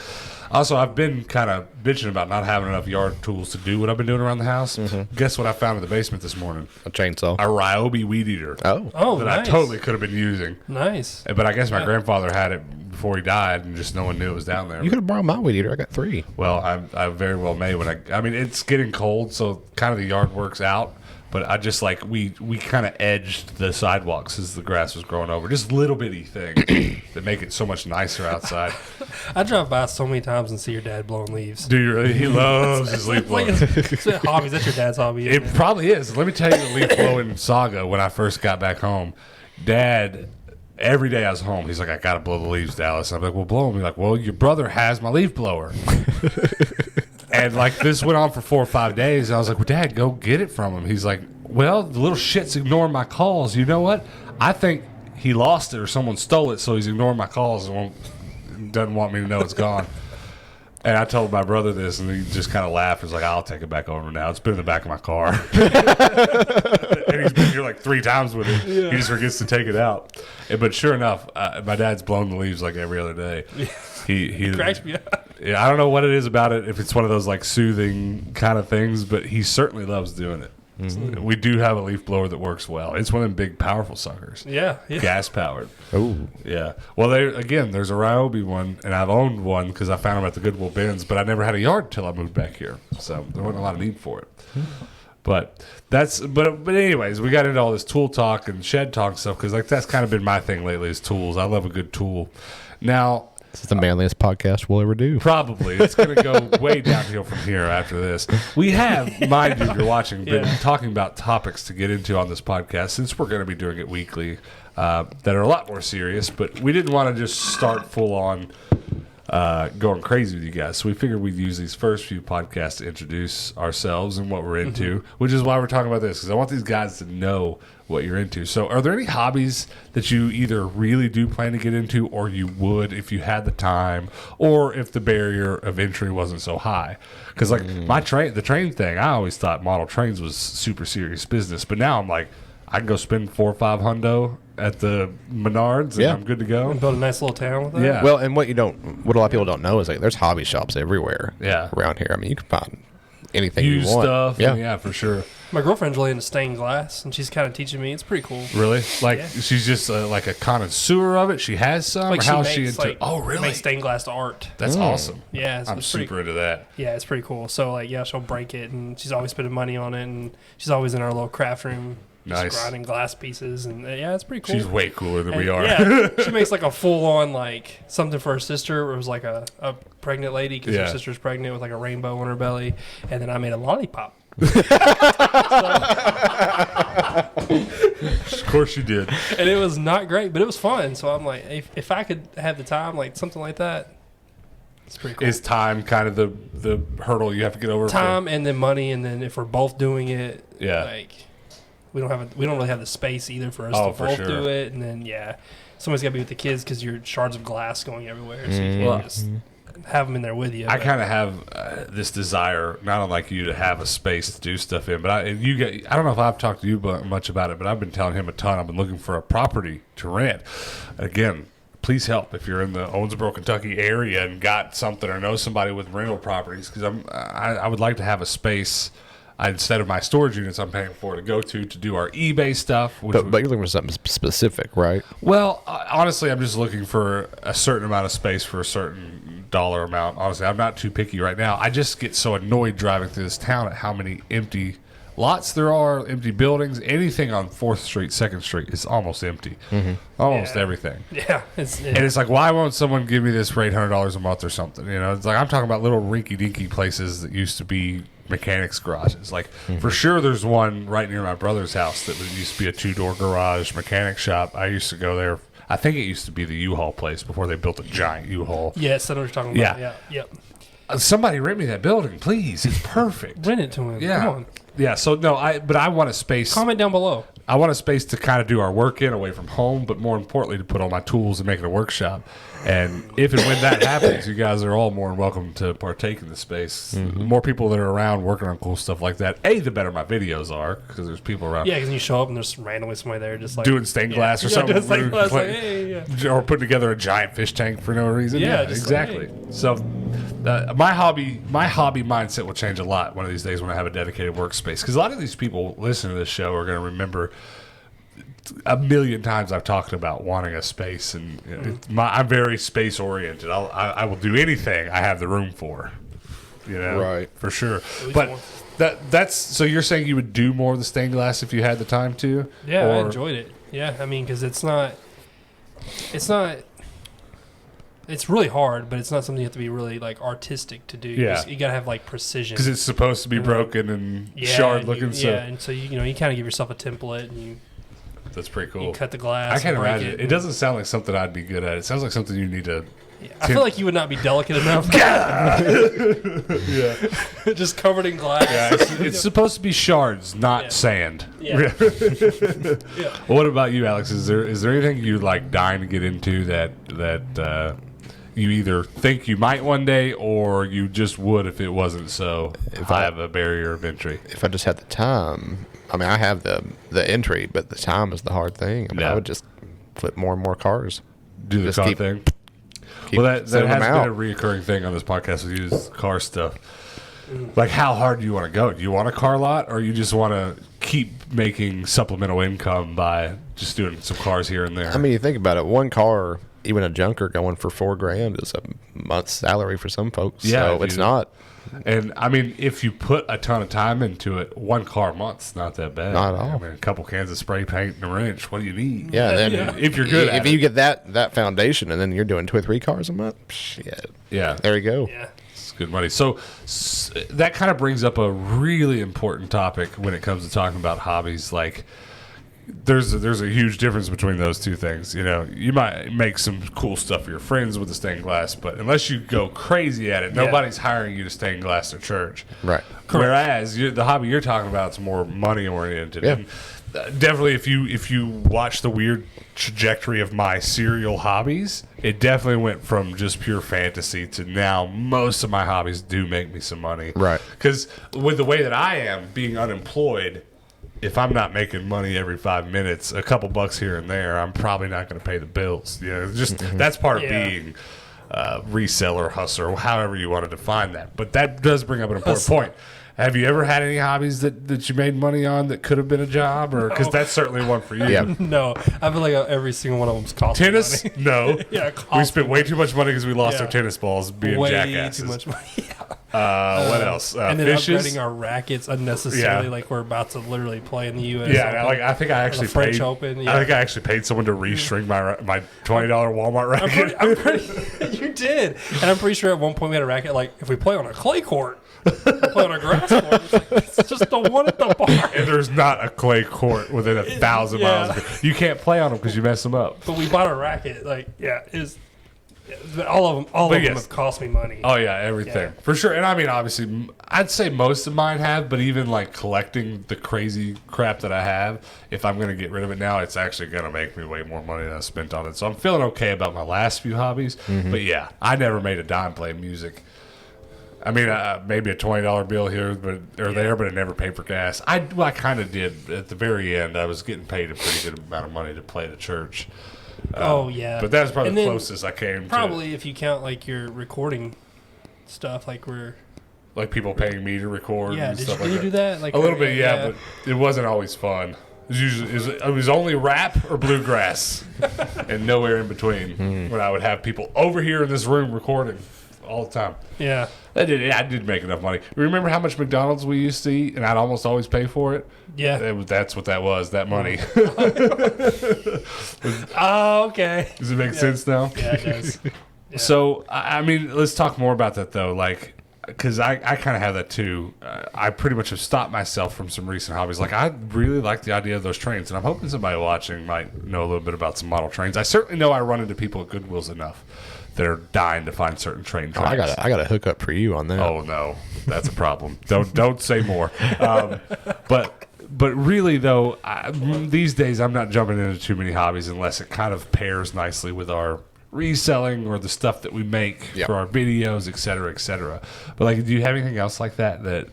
Speaker 1: Also, I've been kind of bitching about not having enough yard tools to do what I've been doing around the house. Guess what I found in the basement this morning?
Speaker 3: A chainsaw.
Speaker 1: A Ryobi weed eater.
Speaker 3: Oh.
Speaker 2: Oh,
Speaker 1: That
Speaker 2: nice.
Speaker 1: I totally could have been using.
Speaker 2: Nice.
Speaker 1: But I guess my grandfather had it before he died, and just no one knew it was down there.
Speaker 3: You could have borrowed my weed eater. I got 3.
Speaker 1: Well, I very well may when I mean, it's getting cold, so kind of the yard works out. But I just like we kind of edged the sidewalks as the grass was growing over, just little bitty things that make it so much nicer outside.
Speaker 2: I drive by so many times and see your dad blowing leaves.
Speaker 1: Do you really? He loves his leaf blowing.
Speaker 2: It's a hobby. That's your dad's hobby.
Speaker 1: It
Speaker 2: Isn't it?
Speaker 1: probably is. Let me tell you the leaf blowing saga. When I first got back home, Dad, every day I was home, he's like, "I gotta blow the leaves, Dallas." And I'm like, "Well, blow them." He's like, "Well, your brother has my leaf blower." And like this went on for 4 or 5 days. I was like, "Well, Dad, go get it from him." He's like, "Well, the little shit's ignoring my calls. You know what? I think he lost it or someone stole it, so he's ignoring my calls and doesn't want me to know it's gone." And I told my brother this, and he just kind of laughed. He's like, "I'll take it back over now. It's been in the back of my car." And he's been here like 3 times with it. Yeah. He just forgets to take it out. But sure enough, my dad's blown the leaves like every other day. He
Speaker 2: Cracks me up.
Speaker 1: Yeah, I don't know what it is about it, if it's one of those like soothing kind of things, but he certainly loves doing it. Mm-hmm. We do have a leaf blower that works well. It's one of them big, powerful suckers.
Speaker 2: Yeah.
Speaker 1: Gas powered.
Speaker 3: Oh.
Speaker 1: Yeah. Well, there's a Ryobi one, and I've owned one because I found them at the Goodwill bins, but I never had a yard until I moved back here, so there wasn't a lot of need for it. But anyways, we got into all this tool talk and shed talk and stuff because like that's kind of been my thing lately is tools. I love a good tool. Now,
Speaker 3: This is the manliest podcast we'll ever do.
Speaker 1: probably it's going to go way downhill from here after this. We have, mind you, if you're watching, been talking about topics to get into on this podcast since we're going to be doing it weekly that are a lot more serious. But we didn't want to just start full on going crazy with you guys. So we figured we'd use these first few podcasts to introduce ourselves and what we're into, which is why we're talking about this, because I want these guys to know what you're into. So are there any hobbies that you either really do plan to get into or you would if you had the time or if the barrier of entry wasn't so high? Because like the train thing, I always thought model trains was super serious business, but now I'm like, I can go spend $4 or $5 hundo at the Menards and I'm good to go.
Speaker 2: And build a nice little town with that.
Speaker 1: Yeah.
Speaker 3: Well, and what a lot of people don't know is like there's hobby shops everywhere.
Speaker 1: Yeah.
Speaker 3: Around here. I mean, you can find anything
Speaker 1: Used
Speaker 3: you want.
Speaker 1: stuff.
Speaker 3: Yeah.
Speaker 1: Yeah, for sure.
Speaker 2: My girlfriend's really into stained glass, and she's kind of teaching me. It's pretty cool.
Speaker 1: Really? Like
Speaker 2: Yeah.
Speaker 1: she's just like a connoisseur of it. She has some.
Speaker 2: Like
Speaker 1: or
Speaker 2: she
Speaker 1: how's
Speaker 2: makes,
Speaker 1: she into?
Speaker 2: like,
Speaker 1: oh, really?
Speaker 2: makes stained glass art.
Speaker 1: That's awesome.
Speaker 2: Yeah,
Speaker 1: I'm
Speaker 2: it's pretty,
Speaker 1: super into that.
Speaker 2: Yeah, it's pretty cool. So like, yeah, she'll break it, and she's always spending money on it, and she's always in our little craft room, just
Speaker 1: Nice.
Speaker 2: grinding glass pieces, and yeah, it's pretty cool.
Speaker 1: She's way cooler than we
Speaker 2: And,
Speaker 1: are.
Speaker 2: Yeah, she makes like a full-on like something for her sister. Where it was like a pregnant lady because
Speaker 1: Yeah.
Speaker 2: her sister's pregnant with like a rainbow on her belly, and then I made a lollipop.
Speaker 1: Of course you did.
Speaker 2: And it was not great, but it was fun. So I'm like, if I could have the time, like something like that, it's pretty cool.
Speaker 1: Is time kind of the hurdle you have to get over?
Speaker 2: Time and then money, and then if we're both doing it,
Speaker 1: Yeah.
Speaker 2: like we don't really have the space either for us
Speaker 1: Oh,
Speaker 2: to
Speaker 1: for
Speaker 2: both
Speaker 1: sure.
Speaker 2: do it. And then somebody's got to be with the kids because you're shards of glass going everywhere. So you can't
Speaker 1: Well,
Speaker 2: just. have them in there with you.
Speaker 1: I kind of have this desire, not unlike you, to have a space to do stuff in. But I don't know if I've talked to you much about it, but I've been telling him a ton. I've been looking for a property to rent. Again, please help if you're in the Owensboro, Kentucky area and got something or know somebody with rental properties, because I would like to have a space. Instead of my storage units I'm paying for to go to do our eBay stuff.
Speaker 3: But you're looking for something specific, right?
Speaker 1: Well, honestly, I'm just looking for a certain amount of space for a certain dollar amount. Honestly, I'm not too picky right now. I just get so annoyed driving through this town at how many empty lots there are, empty buildings. Anything on 4th Street, 2nd Street is almost empty. Almost everything.
Speaker 2: Yeah.
Speaker 1: And it's like, why won't someone give me this for $800 a month or something? You know, it's like I'm talking about little rinky-dinky places that used to be mechanics garages. Like, for sure there's one right near my brother's house that used to be a 2-door garage mechanic shop. I used to go there. I think it used to be the U-Haul place before they built a giant U-Haul.
Speaker 2: Yes, I know what you're talking about. Yeah. Yep.
Speaker 1: Somebody rent me that building, please. It's perfect.
Speaker 2: Rent it to him.
Speaker 1: Yeah.
Speaker 2: Come on.
Speaker 1: Yeah, so no, I want a space.
Speaker 2: Comment down below.
Speaker 1: I want a space to kind of do our work in away from home, but more importantly, to put all my tools and make it a workshop. And if and when that happens, you guys are all more than welcome to partake in the space. The more people that are around working on cool stuff like that, the better my videos are, because there's people around.
Speaker 2: Yeah, because you show up and there's randomly somebody there just like
Speaker 1: doing stained glass or something.
Speaker 2: Doing stained glass, like, hey,
Speaker 1: or putting together a giant fish tank for no reason.
Speaker 2: Yeah,
Speaker 1: exactly.
Speaker 2: Like, hey.
Speaker 1: So my hobby mindset will change a lot one of these days when I have a dedicated workspace. Because a lot of these people listening to this show are going to remember a million times I've talked about wanting a space, and I'm very space oriented. I will do anything I have the room for,
Speaker 3: right,
Speaker 1: for sure. But that's so you're saying you would do more of the stained glass if you had the time to?
Speaker 2: Yeah, I enjoyed it. Yeah, I mean, because it's really hard, but it's not something you have to be really like artistic to do.
Speaker 1: Yeah,
Speaker 2: you gotta have like precision
Speaker 1: because it's supposed to be broken and shard looking.
Speaker 2: And so you kind of give yourself a template and
Speaker 1: that's pretty cool.
Speaker 2: You cut the glass.
Speaker 1: I can't imagine. It doesn't sound like something I'd be good at. It sounds like something you need to.
Speaker 2: Yeah. I feel like you would not be delicate enough.
Speaker 1: Yeah.
Speaker 2: Just covered in glass.
Speaker 1: Yeah, it's supposed to be shards, not sand.
Speaker 2: Yeah.
Speaker 1: What about you, Alex? Is there anything you like dying to get into that you either think you might one day, or you just would if it wasn't so high of a barrier of entry?
Speaker 3: If I just had the time. I mean, I have the entry, but the time is the hard thing. I mean, I would just flip more and more cars.
Speaker 1: Do the car thing. Well, that has been a reoccurring thing on this podcast with you, is car stuff. Like, how hard do you want to go? Do you want a car lot, or you just want to keep making supplemental income by just doing some cars here and there?
Speaker 3: I mean, you think about it. One car, even a junker going for $4,000 is a month's salary for some folks. Yeah, so it's not.
Speaker 1: And I mean, if you put a ton of time into it, one car a month's not that bad.
Speaker 3: Not at all.
Speaker 1: I mean, a couple cans of spray paint and a wrench. What do you need?
Speaker 3: Yeah, then
Speaker 1: if you're good,
Speaker 3: if you get that foundation, and then you're doing 2 or 3 cars a month, shit.
Speaker 1: Yeah,
Speaker 3: there you go.
Speaker 2: Yeah,
Speaker 1: it's good money. So that kind of brings up a really important topic when it comes to talking about hobbies. Like, there's a huge difference between those two things. You might make some cool stuff for your friends with the stained glass, but unless you go crazy at it, nobody's hiring you to stained glass their church.
Speaker 3: Right.
Speaker 1: Whereas the hobby you're talking about is more money oriented.
Speaker 3: Yeah.
Speaker 1: And definitely, if you watch the weird trajectory of my serial hobbies, it definitely went from just pure fantasy to now most of my hobbies do make me some money.
Speaker 3: Right.
Speaker 1: Because with the way that I am, being unemployed, if I'm not making money every 5 minutes, a couple bucks here and there, I'm probably not going to pay the bills. That's part of being reseller, hustler, however you want to define that. But that does bring up an important point. Have you ever had any hobbies that you made money on that could have been a job? Or because that's certainly one for you.
Speaker 3: Yeah.
Speaker 2: No, I feel like every single one of them's cost
Speaker 1: tennis?
Speaker 2: money.
Speaker 1: No.
Speaker 2: Yeah,
Speaker 1: we spent way too much money because we lost our tennis balls being
Speaker 2: way
Speaker 1: jackasses.
Speaker 2: Too much money.
Speaker 1: What else?
Speaker 2: And then
Speaker 1: fishes?
Speaker 2: upgrading our rackets unnecessarily, like we're about to literally play in the U.S.
Speaker 1: Yeah,
Speaker 2: Open,
Speaker 1: I think I actually
Speaker 2: French
Speaker 1: paid.
Speaker 2: Open.
Speaker 1: I think I actually paid someone to restring my $20 Walmart racket.
Speaker 2: I'm pretty, you did, and I'm pretty sure at one point we had a racket. Like, if we play on a clay court, we play on a grass court. It's just the one at the bar.
Speaker 1: And there's not a clay court within 1,000 miles of it. You can't play on them because you mess them up.
Speaker 2: But we bought a racket. Like, yeah, All of them
Speaker 1: yes.
Speaker 2: have cost me money.
Speaker 1: Oh yeah, everything for sure. And I mean, obviously, I'd say most of mine have, but even like collecting the crazy crap that I have, if I'm going to get rid of it now, it's actually going to make me way more money than I spent on it. So I'm feeling okay about my last few hobbies. But yeah, I never made a dime playing music. I mean, maybe a $20 bill here there, but it never paid for gas. I kind of did at the very end. I was getting paid a pretty good amount of money to play the church. But that's probably
Speaker 2: And
Speaker 1: the
Speaker 2: then
Speaker 1: closest I came.
Speaker 2: Probably if you count like your recording stuff, like
Speaker 1: like people paying me to record.
Speaker 2: Yeah,
Speaker 1: and
Speaker 2: did
Speaker 1: stuff
Speaker 2: you
Speaker 1: like
Speaker 2: do that? Like
Speaker 1: a little bit, yeah, but it wasn't always fun. It was only rap or bluegrass, and nowhere in between. When I would have people over here in this room recording all the time.
Speaker 2: Yeah.
Speaker 1: I did make enough money. Remember how much McDonald's we used to eat, and I'd almost always pay for it?
Speaker 2: Yeah.
Speaker 1: That's what that was, that money.
Speaker 2: Oh, okay.
Speaker 1: Does it make sense now?
Speaker 2: Yeah, it does. Yeah.
Speaker 1: So, I mean, let's talk more about that, though. Like, because I kind of have that, too. I pretty much have stopped myself from some recent hobbies. Like, I really like the idea of those trains, and I'm hoping somebody watching might know a little bit about some model trains. I certainly know I run into people at Goodwills enough that are dying to find certain train trains.
Speaker 3: I got a hookup for you on that.
Speaker 1: Oh no, that's a problem. don't say more. But really though, these days I'm not jumping into too many hobbies unless it kind of pairs nicely with our reselling or the stuff that we make for our videos, et cetera, et cetera. But like, do you have anything else like that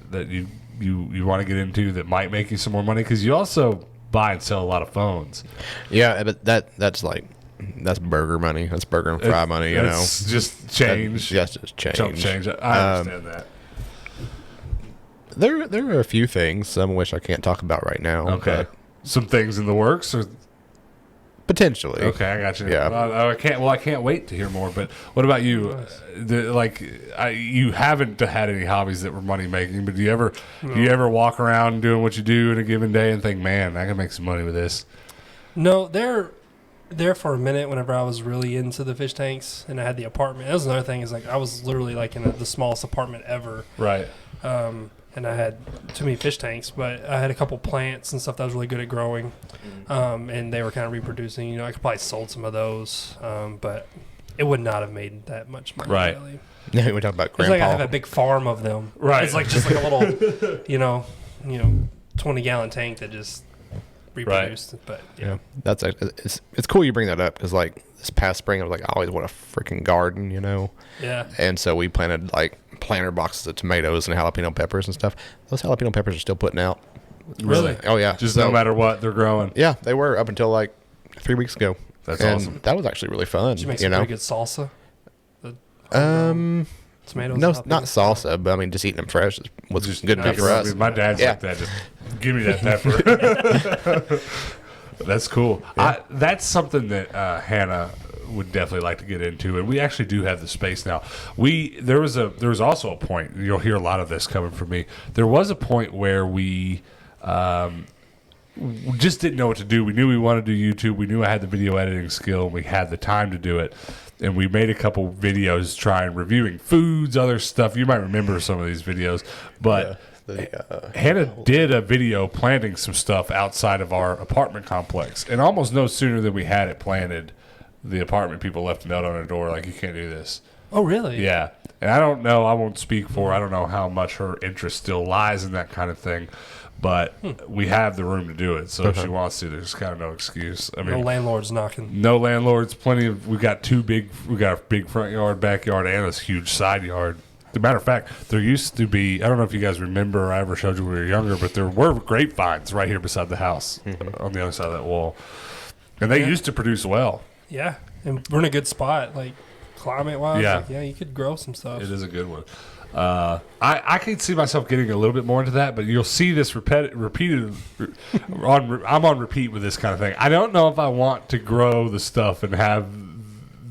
Speaker 1: you want to get into that might make you some more money? Because you also buy and sell a lot of phones.
Speaker 3: Yeah, but that's burger money. That's burger and fry money, you know.
Speaker 1: It's just change.
Speaker 3: Yes, just change.
Speaker 1: Chump change. I understand that.
Speaker 3: There are a few things, some of which I can't talk about right now.
Speaker 1: Okay. Some things in the works, or
Speaker 3: potentially.
Speaker 1: okay, I got you.
Speaker 3: Yeah.
Speaker 1: I can't wait to hear more. But what about you? You haven't had any hobbies that were money making, but do you ever walk around doing what you do in a given day and think, man, I can make some money with this?
Speaker 2: No, there for a minute whenever I was really into the fish tanks and I had the apartment. That was another thing, is like I was literally like in the smallest apartment ever.
Speaker 1: Right.
Speaker 2: And I had too many fish tanks, but I had a couple plants and stuff that I was really good at growing. And they were kind of reproducing. You know, I could probably sold some of those, but it would not have made that much money.
Speaker 1: Right.
Speaker 2: Really.
Speaker 3: Yeah, we talk about
Speaker 2: It's
Speaker 3: grandpa.
Speaker 2: like I have a big farm of them.
Speaker 1: Right.
Speaker 2: It's like just like a little, you know, 20-gallon tank that just reproduced. Right. But
Speaker 3: yeah, that's it's cool you bring that up, because like this past spring I was like, I always want a freaking garden, you know.
Speaker 2: Yeah.
Speaker 3: And so we planted like planter boxes of tomatoes and jalapeno peppers and stuff. Those jalapeno peppers are still putting out.
Speaker 2: Really?
Speaker 3: Oh yeah.
Speaker 1: Just no matter what, they're growing.
Speaker 3: Yeah, they were up until like 3 weeks ago.
Speaker 1: That's
Speaker 3: and
Speaker 1: awesome.
Speaker 3: That was actually really fun.
Speaker 2: Did you make some pretty good salsa? Tomatoes?
Speaker 3: No, not salsa, but I mean, just eating them fresh was just good enough for us.
Speaker 1: My dad's like that. Just give me that pepper. That's cool.
Speaker 3: Yeah.
Speaker 1: That's something that Hannah would definitely like to get into, and we actually do have the space now. There was also a point. You'll hear a lot of this coming from me. There was a point where we just didn't know what to do. We knew we wanted to do YouTube. We knew I had the video editing skill, and we had the time to do it. And we made a couple videos trying reviewing foods, other stuff. You might remember some of these videos, but Hannah did a video planting some stuff outside of our apartment complex, and almost no sooner than we had it planted, the apartment people left a note on her door like, you can't do this.
Speaker 2: Oh, really?
Speaker 1: Yeah. And I don't know, I won't speak for her. I don't know how much her interest still lies in that kind of thing, but we have the room to do it. So if she wants to, there's kind of no excuse. I mean,
Speaker 2: no landlords knocking.
Speaker 1: No landlords. We got a big front yard, backyard, and a huge side yard. As a matter of fact, there used to be, I don't know if you guys remember or I ever showed you when we were younger, but there were grapevines right here beside the house on the other side of that wall. And they used to produce well.
Speaker 2: Yeah. And we're in a good spot, like climate-wise.
Speaker 1: Yeah.
Speaker 2: Like, yeah, you could grow some stuff.
Speaker 1: It is a good one. I can see myself getting a little bit more into that, but you'll see this repeated. I'm on repeat with this kind of thing. I don't know if I want to grow the stuff and have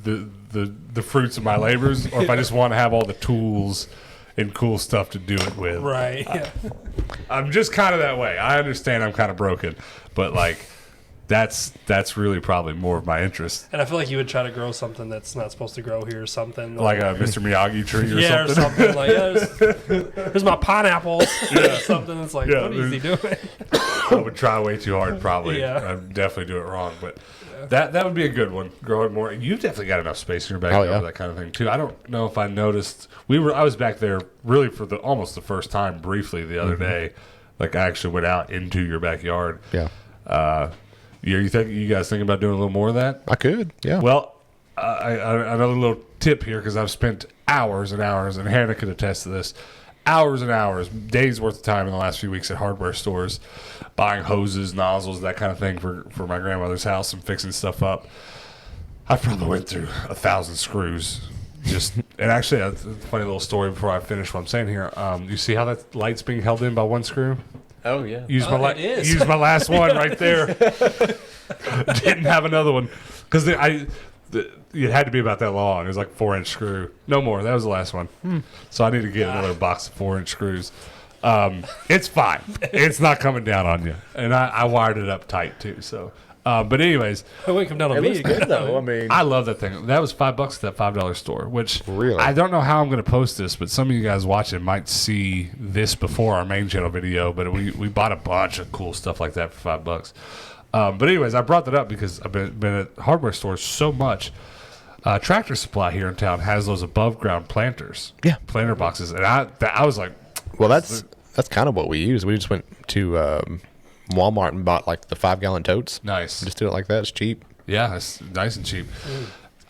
Speaker 1: the fruits of my labors, or if I just want to have all the tools and cool stuff to do it with.
Speaker 2: Right. Yeah.
Speaker 1: I'm just kind of that way. I understand I'm kind of broken, but like That's really probably more of my interest.
Speaker 2: And I feel like you would try to grow something that's not supposed to grow here or something.
Speaker 1: Like a Mr. Miyagi tree or
Speaker 2: yeah,
Speaker 1: something.
Speaker 2: or something. Like, there's my pineapples. Or something. It's like, what is he doing?
Speaker 1: I would try way too hard, probably.
Speaker 2: Yeah.
Speaker 1: I'd definitely do it wrong. But that would be a good one. Growing more. You've definitely got enough space in your backyard for that kind of thing, too. I don't know if I noticed. I was back there really for almost the first time briefly the other day. Like, I actually went out into your backyard.
Speaker 3: Yeah.
Speaker 1: You guys thinking about doing a little more of that?
Speaker 3: I could, yeah.
Speaker 1: Well, another little tip here, because I've spent hours and hours, and Hannah could attest to this, hours and hours, days worth of time in the last few weeks at hardware stores, buying hoses, nozzles, that kind of thing for my grandmother's house and fixing stuff up. I probably went through 1,000 screws. And actually, a funny little story before I finish what I'm saying here. You see how that light's being held in by one screw?
Speaker 3: Oh, yeah.
Speaker 1: Use
Speaker 2: is.
Speaker 1: my last one right there. Didn't have another one because it had to be about that long. It was like a 4-inch screw. No more. That was the last one. So I need to get another box of 4-inch screws. It's fine. It's not coming down on you. And I wired it up tight too. So, but anyways,
Speaker 2: It wouldn't come down on
Speaker 3: It
Speaker 2: me.
Speaker 3: looks good, though. I mean,
Speaker 1: I love that thing. That was $5 at that $5 store. Which
Speaker 3: Really?
Speaker 1: I don't know how I'm going to post this, but some of you guys watching might see this before our main channel video. But we bought a bunch of cool stuff like that for $5. But anyways, I brought that up because I've been at hardware stores so much. Tractor Supply here in town has those above ground planters.
Speaker 3: Yeah.
Speaker 1: Planter boxes. And I was like,
Speaker 3: well, that's kind of what we use. We just went to Walmart and bought like the 5-gallon totes.
Speaker 1: nice.
Speaker 3: Just do it like that. It's cheap.
Speaker 1: Yeah, it's nice and cheap.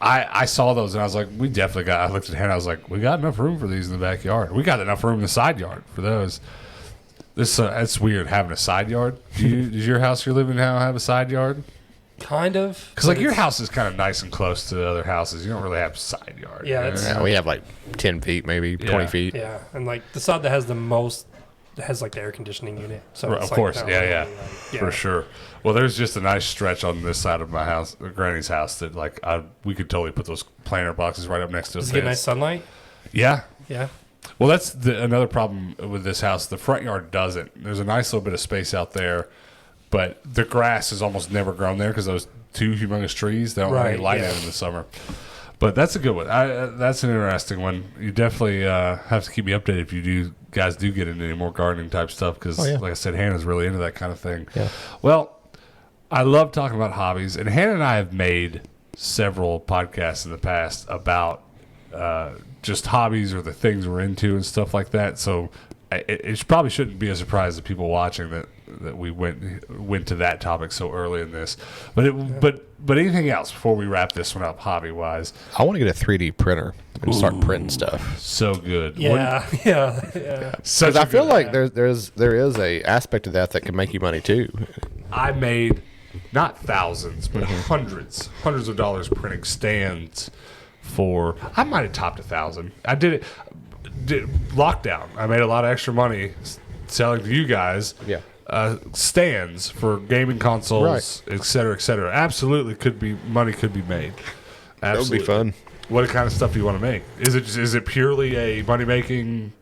Speaker 1: I saw those and I was like, I looked at Hannah, I was like, we got enough room for these in the backyard. We got enough room in the side yard for those. It's weird having a side yard. Does your house you're living in now have a side yard?
Speaker 2: Kind of.
Speaker 1: Because like your house is kind of nice and close to the other houses. You don't really have a side yard.
Speaker 2: Yeah, that's-
Speaker 3: Yeah, we have like 10 feet, maybe 20 feet.
Speaker 2: Yeah, and like the side that has the most has like the air conditioning unit. So
Speaker 1: Right,
Speaker 2: it's
Speaker 1: of
Speaker 2: like
Speaker 1: course,
Speaker 2: not
Speaker 1: yeah,
Speaker 2: really,
Speaker 1: yeah,
Speaker 2: like-
Speaker 1: for sure. Well, there's just a nice stretch on this side of my house, Granny's house, that like we could totally put those planter boxes right up next to us.
Speaker 2: Does it get nice sunlight?
Speaker 1: Yeah.
Speaker 2: Yeah.
Speaker 1: Well, that's another problem with this house. The front yard doesn't. There's a nice little bit of space out there, but the grass is almost never grown there because those two humongous trees, they don't have any light in the summer. But that's a good one. That's an interesting one. You definitely have to keep me updated if you guys do get into any more gardening type stuff because, like I said, Hannah's really into that kind of thing.
Speaker 3: Yeah.
Speaker 1: Well, I love talking about hobbies, and Hannah and I have made several podcasts in the past about just hobbies or the things we're into and stuff like that. So it probably shouldn't be a surprise to people watching that we went to that topic so early in this. But anything else before we wrap this one up, hobby wise?
Speaker 3: I want to get a 3D printer and start printing stuff.
Speaker 1: So good.
Speaker 2: Yeah. Yeah.
Speaker 1: Such
Speaker 3: Because I
Speaker 1: a
Speaker 3: feel
Speaker 1: good-
Speaker 3: like there is a aspect of that can make you money too.
Speaker 1: I made not thousands, but hundreds of dollars printing stands for. I might have topped 1,000. I did lockdown. I made a lot of extra money selling to you guys.
Speaker 3: Yeah.
Speaker 1: Stands for gaming consoles, et cetera, et cetera. Absolutely, money could be made. Absolutely.
Speaker 3: That would be fun.
Speaker 1: What kind of stuff do you want to make? Is it purely a money making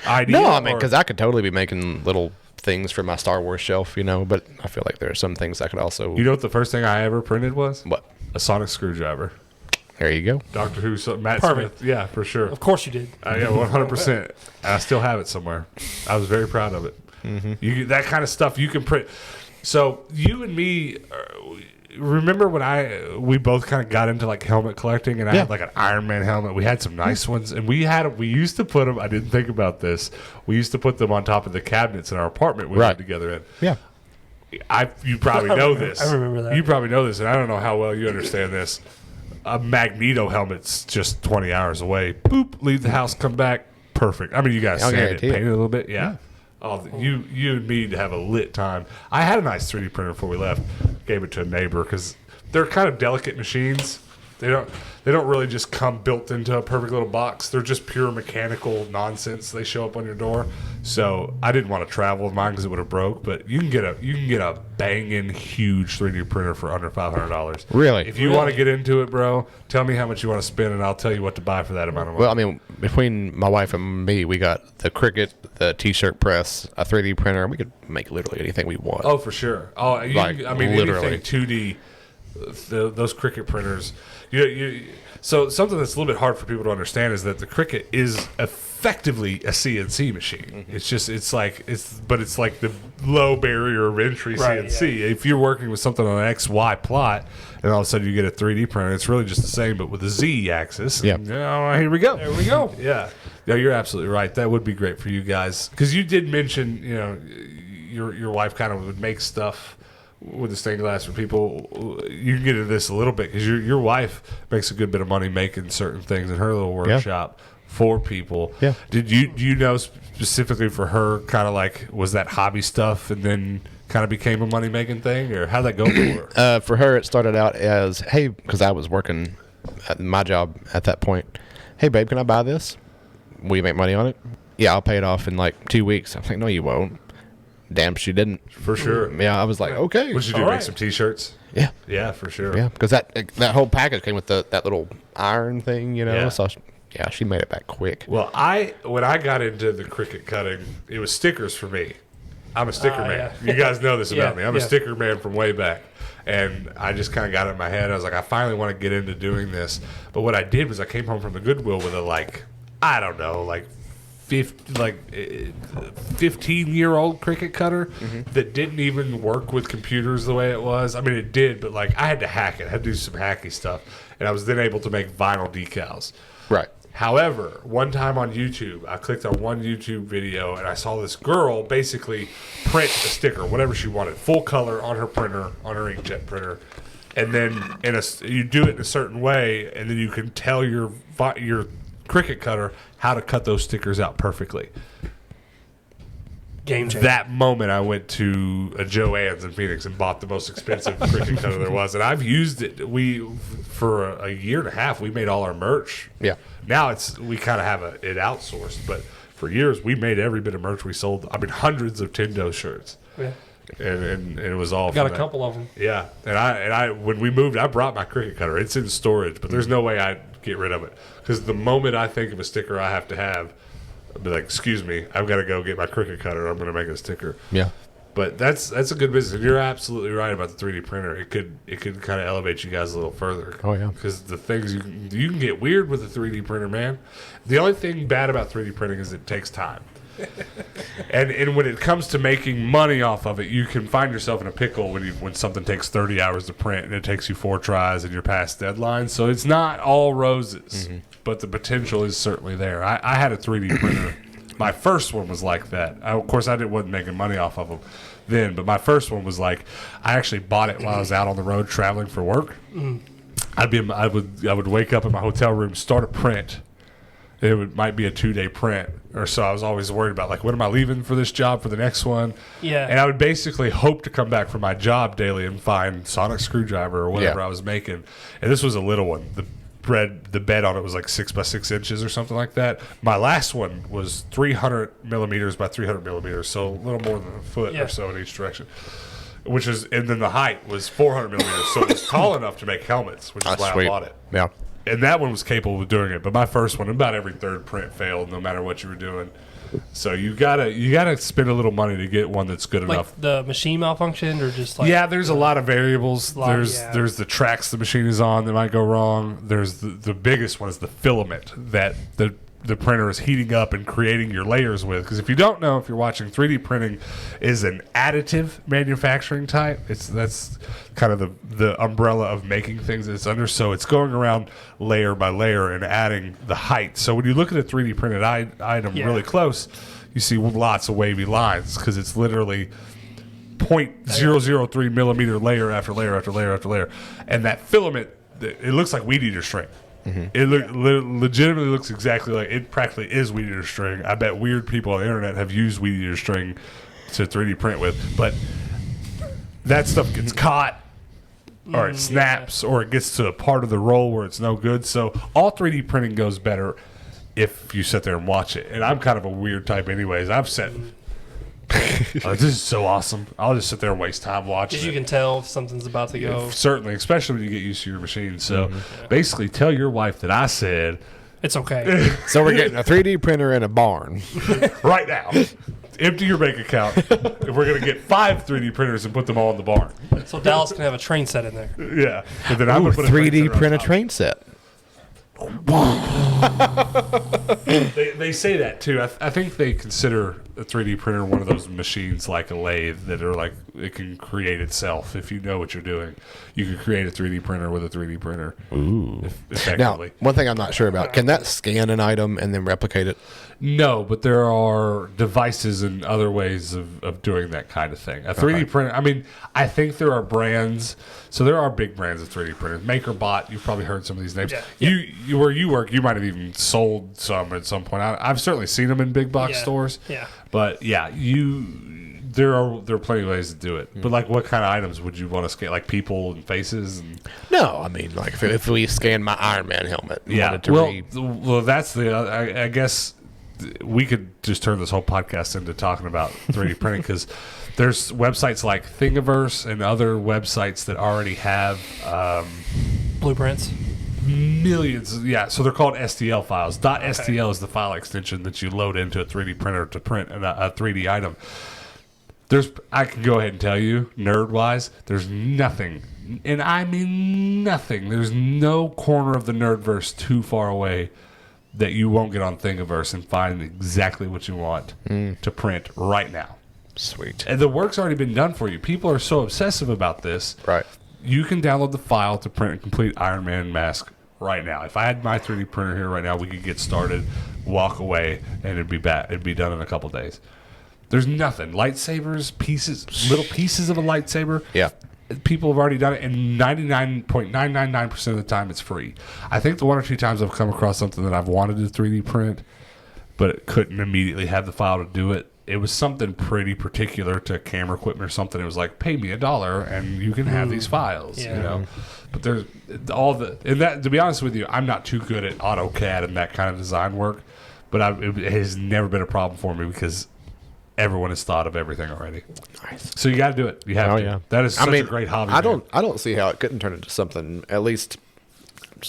Speaker 1: idea?
Speaker 3: No, I mean,
Speaker 1: or-
Speaker 3: because I could totally be making little things for my Star Wars shelf, but I feel like there are some things I could also.
Speaker 1: You know what the first thing I ever printed was?
Speaker 3: What?
Speaker 1: A sonic screwdriver.
Speaker 3: There you go.
Speaker 1: Doctor Who, Matt
Speaker 2: Perfect.
Speaker 1: Smith. Yeah, for sure.
Speaker 2: Of course you did.
Speaker 1: Yeah, 100%. I still have it somewhere. I was very proud of it. That kind of stuff you can print. So you and me, remember when we both kind of got into like helmet collecting, and I had like an Iron Man helmet. We had some nice ones, and we used to put them. I didn't think about this. We used to put them on top of the cabinets in our apartment we lived together in.
Speaker 3: Yeah.
Speaker 1: You probably know this.
Speaker 2: I remember that.
Speaker 1: You probably know this, and I don't know how well you understand this. A Magneto helmet's just 20 hours away. Boop, leave the house, come back, perfect. I mean, you guys
Speaker 3: I'll
Speaker 1: sand it,
Speaker 3: guarantee it.
Speaker 1: paint it a little bit, yeah. Oh, you and me to have a lit time. I had a nice 3D printer before we left. Gave it to a neighbor because they're kind of delicate machines. They don't really just come built into a perfect little box. They're just pure mechanical nonsense. They show up on your door. So I didn't want to travel with mine because it would have broke. But you can get a banging huge 3D printer for under $500.
Speaker 3: Really?
Speaker 1: If you want to get into it, bro, tell me how much you want to spend, and I'll tell you what to buy for that amount of money.
Speaker 3: Well, I mean, between my wife and me, we got the Cricut, the T-shirt press, a 3D printer. We could make literally anything we want.
Speaker 1: Oh, for sure. Oh,
Speaker 3: Literally.
Speaker 1: anything 2D. Those Cricut printers. So something that's a little bit hard for people to understand is that the Cricut is effectively a CNC machine.
Speaker 3: Mm-hmm.
Speaker 1: It's like the low barrier of entry CNC. Yeah. If you're working with something on an XY plot, and all of a sudden you get a 3D printer, it's really just the same, but with a Z axis.
Speaker 3: Yeah.
Speaker 1: Here we go.
Speaker 2: There we go.
Speaker 1: Yeah. No, you're absolutely right. That would be great for you guys because you did mention, your wife kind of would make stuff with the stained glass for people. You can get into this a little bit because your wife makes a good bit of money making certain things in her little workshop for people.
Speaker 3: Yeah.
Speaker 1: Do you know specifically for her, kind of like, was that hobby stuff and then kind of became a money making thing, or how'd that go for her?
Speaker 3: For her, it started out as, hey, because I was working at my job at that point. Hey, babe, can I buy this? Will you make money on it? Yeah, I'll pay it off in like 2 weeks. I'm like, no, you won't. Damn, she didn't.
Speaker 1: For sure.
Speaker 3: Yeah, I was like, okay.
Speaker 1: What did you do?
Speaker 2: All
Speaker 1: Make
Speaker 2: right.
Speaker 1: some T-shirts?
Speaker 3: Yeah.
Speaker 1: Yeah, for sure.
Speaker 3: Yeah, because that whole package came with that little iron thing,
Speaker 1: Yeah.
Speaker 3: So she made it back quick.
Speaker 1: Well, when I got into the Cricut cutting, it was stickers for me. I'm a sticker man.
Speaker 2: Yeah.
Speaker 1: You guys know this about
Speaker 2: Yeah,
Speaker 1: me. I'm a
Speaker 2: yeah.
Speaker 1: sticker man from way back. And I just kind of got it in my head. I was like, I finally want to get into doing this. But what I did was I came home from the Goodwill with a 15-year-old Cricut cutter that didn't even work with computers the way it was. I mean, it did, but I had to hack it. I had to do some hacky stuff. And I was then able to make vinyl decals.
Speaker 3: Right.
Speaker 1: However, one time on YouTube, I clicked on one YouTube video and I saw this girl basically print a sticker, whatever she wanted, full color on her printer, on her inkjet printer. And then you do it in a certain way, and then you can tell your Cricut cutter how to cut those stickers out perfectly.
Speaker 2: Game changer.
Speaker 1: That moment, I went to a Joann's in Phoenix and bought the most expensive Cricut cutter there was, and I've used it. For a year and a half, we made all our merch.
Speaker 3: Yeah.
Speaker 1: Now we kind of have it outsourced, but for years we made every bit of merch we sold. I mean, hundreds of Tendo shirts,
Speaker 2: Yeah.
Speaker 1: and it was all
Speaker 2: Got
Speaker 1: from
Speaker 2: a
Speaker 1: that.
Speaker 2: couple of them.
Speaker 1: Yeah, and I when we moved, I brought my Cricut cutter. It's in storage, but there's no way I'd get rid of it because the moment I think of a sticker I have to have, I'd be like, "Excuse me, I've got to go get my Cricut cutter. I'm going to make a sticker."
Speaker 3: Yeah.
Speaker 1: But that's a good business. You're absolutely right about the 3D printer. It could kind of elevate you guys a little further.
Speaker 3: Oh, yeah.
Speaker 1: Because the things you can get weird with a 3D printer, man. The only thing bad about 3D printing is it takes time. and when it comes to making money off of it, you can find yourself in a pickle when something takes 30 hours to print and it takes you 4 tries and you're past deadline. So it's not all roses, but the potential is certainly there. I had a 3D printer. My first one was like that. Of course, I wasn't making money off of them then, but my first one was like, I actually bought it while I was out on the road traveling for work. I would wake up in my hotel room, start a print. Might be a 2-day print or so. I was always worried about when am I leaving for this job for the next one?
Speaker 2: Yeah.
Speaker 1: And I would basically hope to come back from my job daily and find sonic screwdriver or whatever I was making. And this was a little one. The bed on it was 6 by 6 inches or something like that. My last one was 300 millimeters by 300 millimeters, so a little more than a foot or so in each direction. And then the height was 400 millimeters, so it was tall enough to make helmets, which is why I bought it.
Speaker 3: Yeah.
Speaker 1: And that one was capable of doing it, but my first one, about every third print failed, no matter what you were doing. So you gotta spend a little money to get one that's good enough.
Speaker 2: The machine malfunctioned, or just
Speaker 1: there's a lot of variables.
Speaker 2: Yeah.
Speaker 1: There's the tracks the machine is on that might go wrong. There's the biggest one is the filament that the printer is heating up and creating your layers with. Because if you don't know, if you're watching, 3D printing is an additive manufacturing type. That's kind of the umbrella of making things it's under. So it's going around layer by layer and adding the height. So when you look at a 3D printed item really close, you see lots of wavy lines because it's literally 0.003 millimeter layer after layer after layer after layer. And that filament, it looks like weed eater string. It legitimately looks exactly like it. Practically is weed eater string. I bet weird people on the internet have used weed eater string to 3D print with, but that stuff gets caught or it snaps, or it gets to a part of the roll where it's no good. So all 3D printing goes better if you sit there and watch it. And I'm kind of a weird type anyways. I've said, this is so awesome. I'll just sit there and waste time watching
Speaker 2: Because you
Speaker 1: it.
Speaker 2: can tell if something's about to go.
Speaker 1: Certainly, especially when you get used to your machine. So basically tell your wife that I said,
Speaker 2: It's okay.
Speaker 3: So we're getting a 3D printer in a barn.
Speaker 1: right now, empty your bank account. If we're going to get 5 3D printers and put them all in the barn.
Speaker 2: So Dallas can have a train set in there.
Speaker 1: Yeah. And then I'm
Speaker 3: Ooh,
Speaker 1: going to put a
Speaker 3: 3D print a
Speaker 1: top.
Speaker 3: train set.
Speaker 1: They say that too. I think they consider a 3D printer one of those machines like a lathe that are like it can create itself. If you know what you're doing, you can create a 3D printer with a 3D printer.
Speaker 3: Ooh. Now,
Speaker 1: Effectively.
Speaker 3: one thing I'm not sure about, can that scan an item and then replicate it?
Speaker 1: No, but there are devices and other ways of doing that kind of thing. A 3D printer, I mean, I think there are brands. So there are big brands of 3D printers. MakerBot, you've probably heard some of these names.
Speaker 2: Yeah.
Speaker 1: You where you work, you might have even sold some at some point. I've certainly seen them in big box stores.
Speaker 2: Yeah.
Speaker 1: But yeah, there are plenty of ways to do it. But like, what kind of items would you want to scan? Like people and faces and
Speaker 3: No, I mean, like if we scan my Iron Man helmet, and
Speaker 1: yeah.
Speaker 3: wanted to
Speaker 1: Well, that's the. I guess we could just turn this whole podcast into talking about 3D printing because there's websites like Thingiverse and other websites that already have
Speaker 2: Blueprints.
Speaker 1: millions. Yeah, so they're called STL files. .stl is the file extension that you load into a 3D printer to print a 3D item. I can go ahead and tell you, nerd-wise, there's nothing, and I mean nothing. There's no corner of the nerdverse too far away that you won't get on Thingiverse and find exactly what you want to print right now.
Speaker 3: Sweet.
Speaker 1: And the work's already been done for you. People are so obsessive about this.
Speaker 3: Right.
Speaker 1: You can download the file to print a complete Iron Man mask right now. If I had my 3D printer here right now, we could get started, walk away, and it'd be done in a couple days. There's nothing. Lightsabers, little pieces of a lightsaber.
Speaker 3: Yeah.
Speaker 1: People have already done it, and 99.999% of the time it's free. I think the one or two times I've come across something that I've wanted to 3D print, but couldn't immediately have the file to do it. It was something pretty particular to camera equipment or something. It was like, pay me $1 and you can have these files,
Speaker 2: Yeah.
Speaker 1: you know. But there's and that, to be honest with you, I'm not too good at AutoCAD and that kind of design work, but it has never been a problem for me because everyone has thought of everything already.
Speaker 3: Nice.
Speaker 1: So you got to do it. You have to.
Speaker 3: Yeah.
Speaker 1: That is such a great hobby.
Speaker 3: I
Speaker 1: man.
Speaker 3: don't see how it couldn't turn into something, at least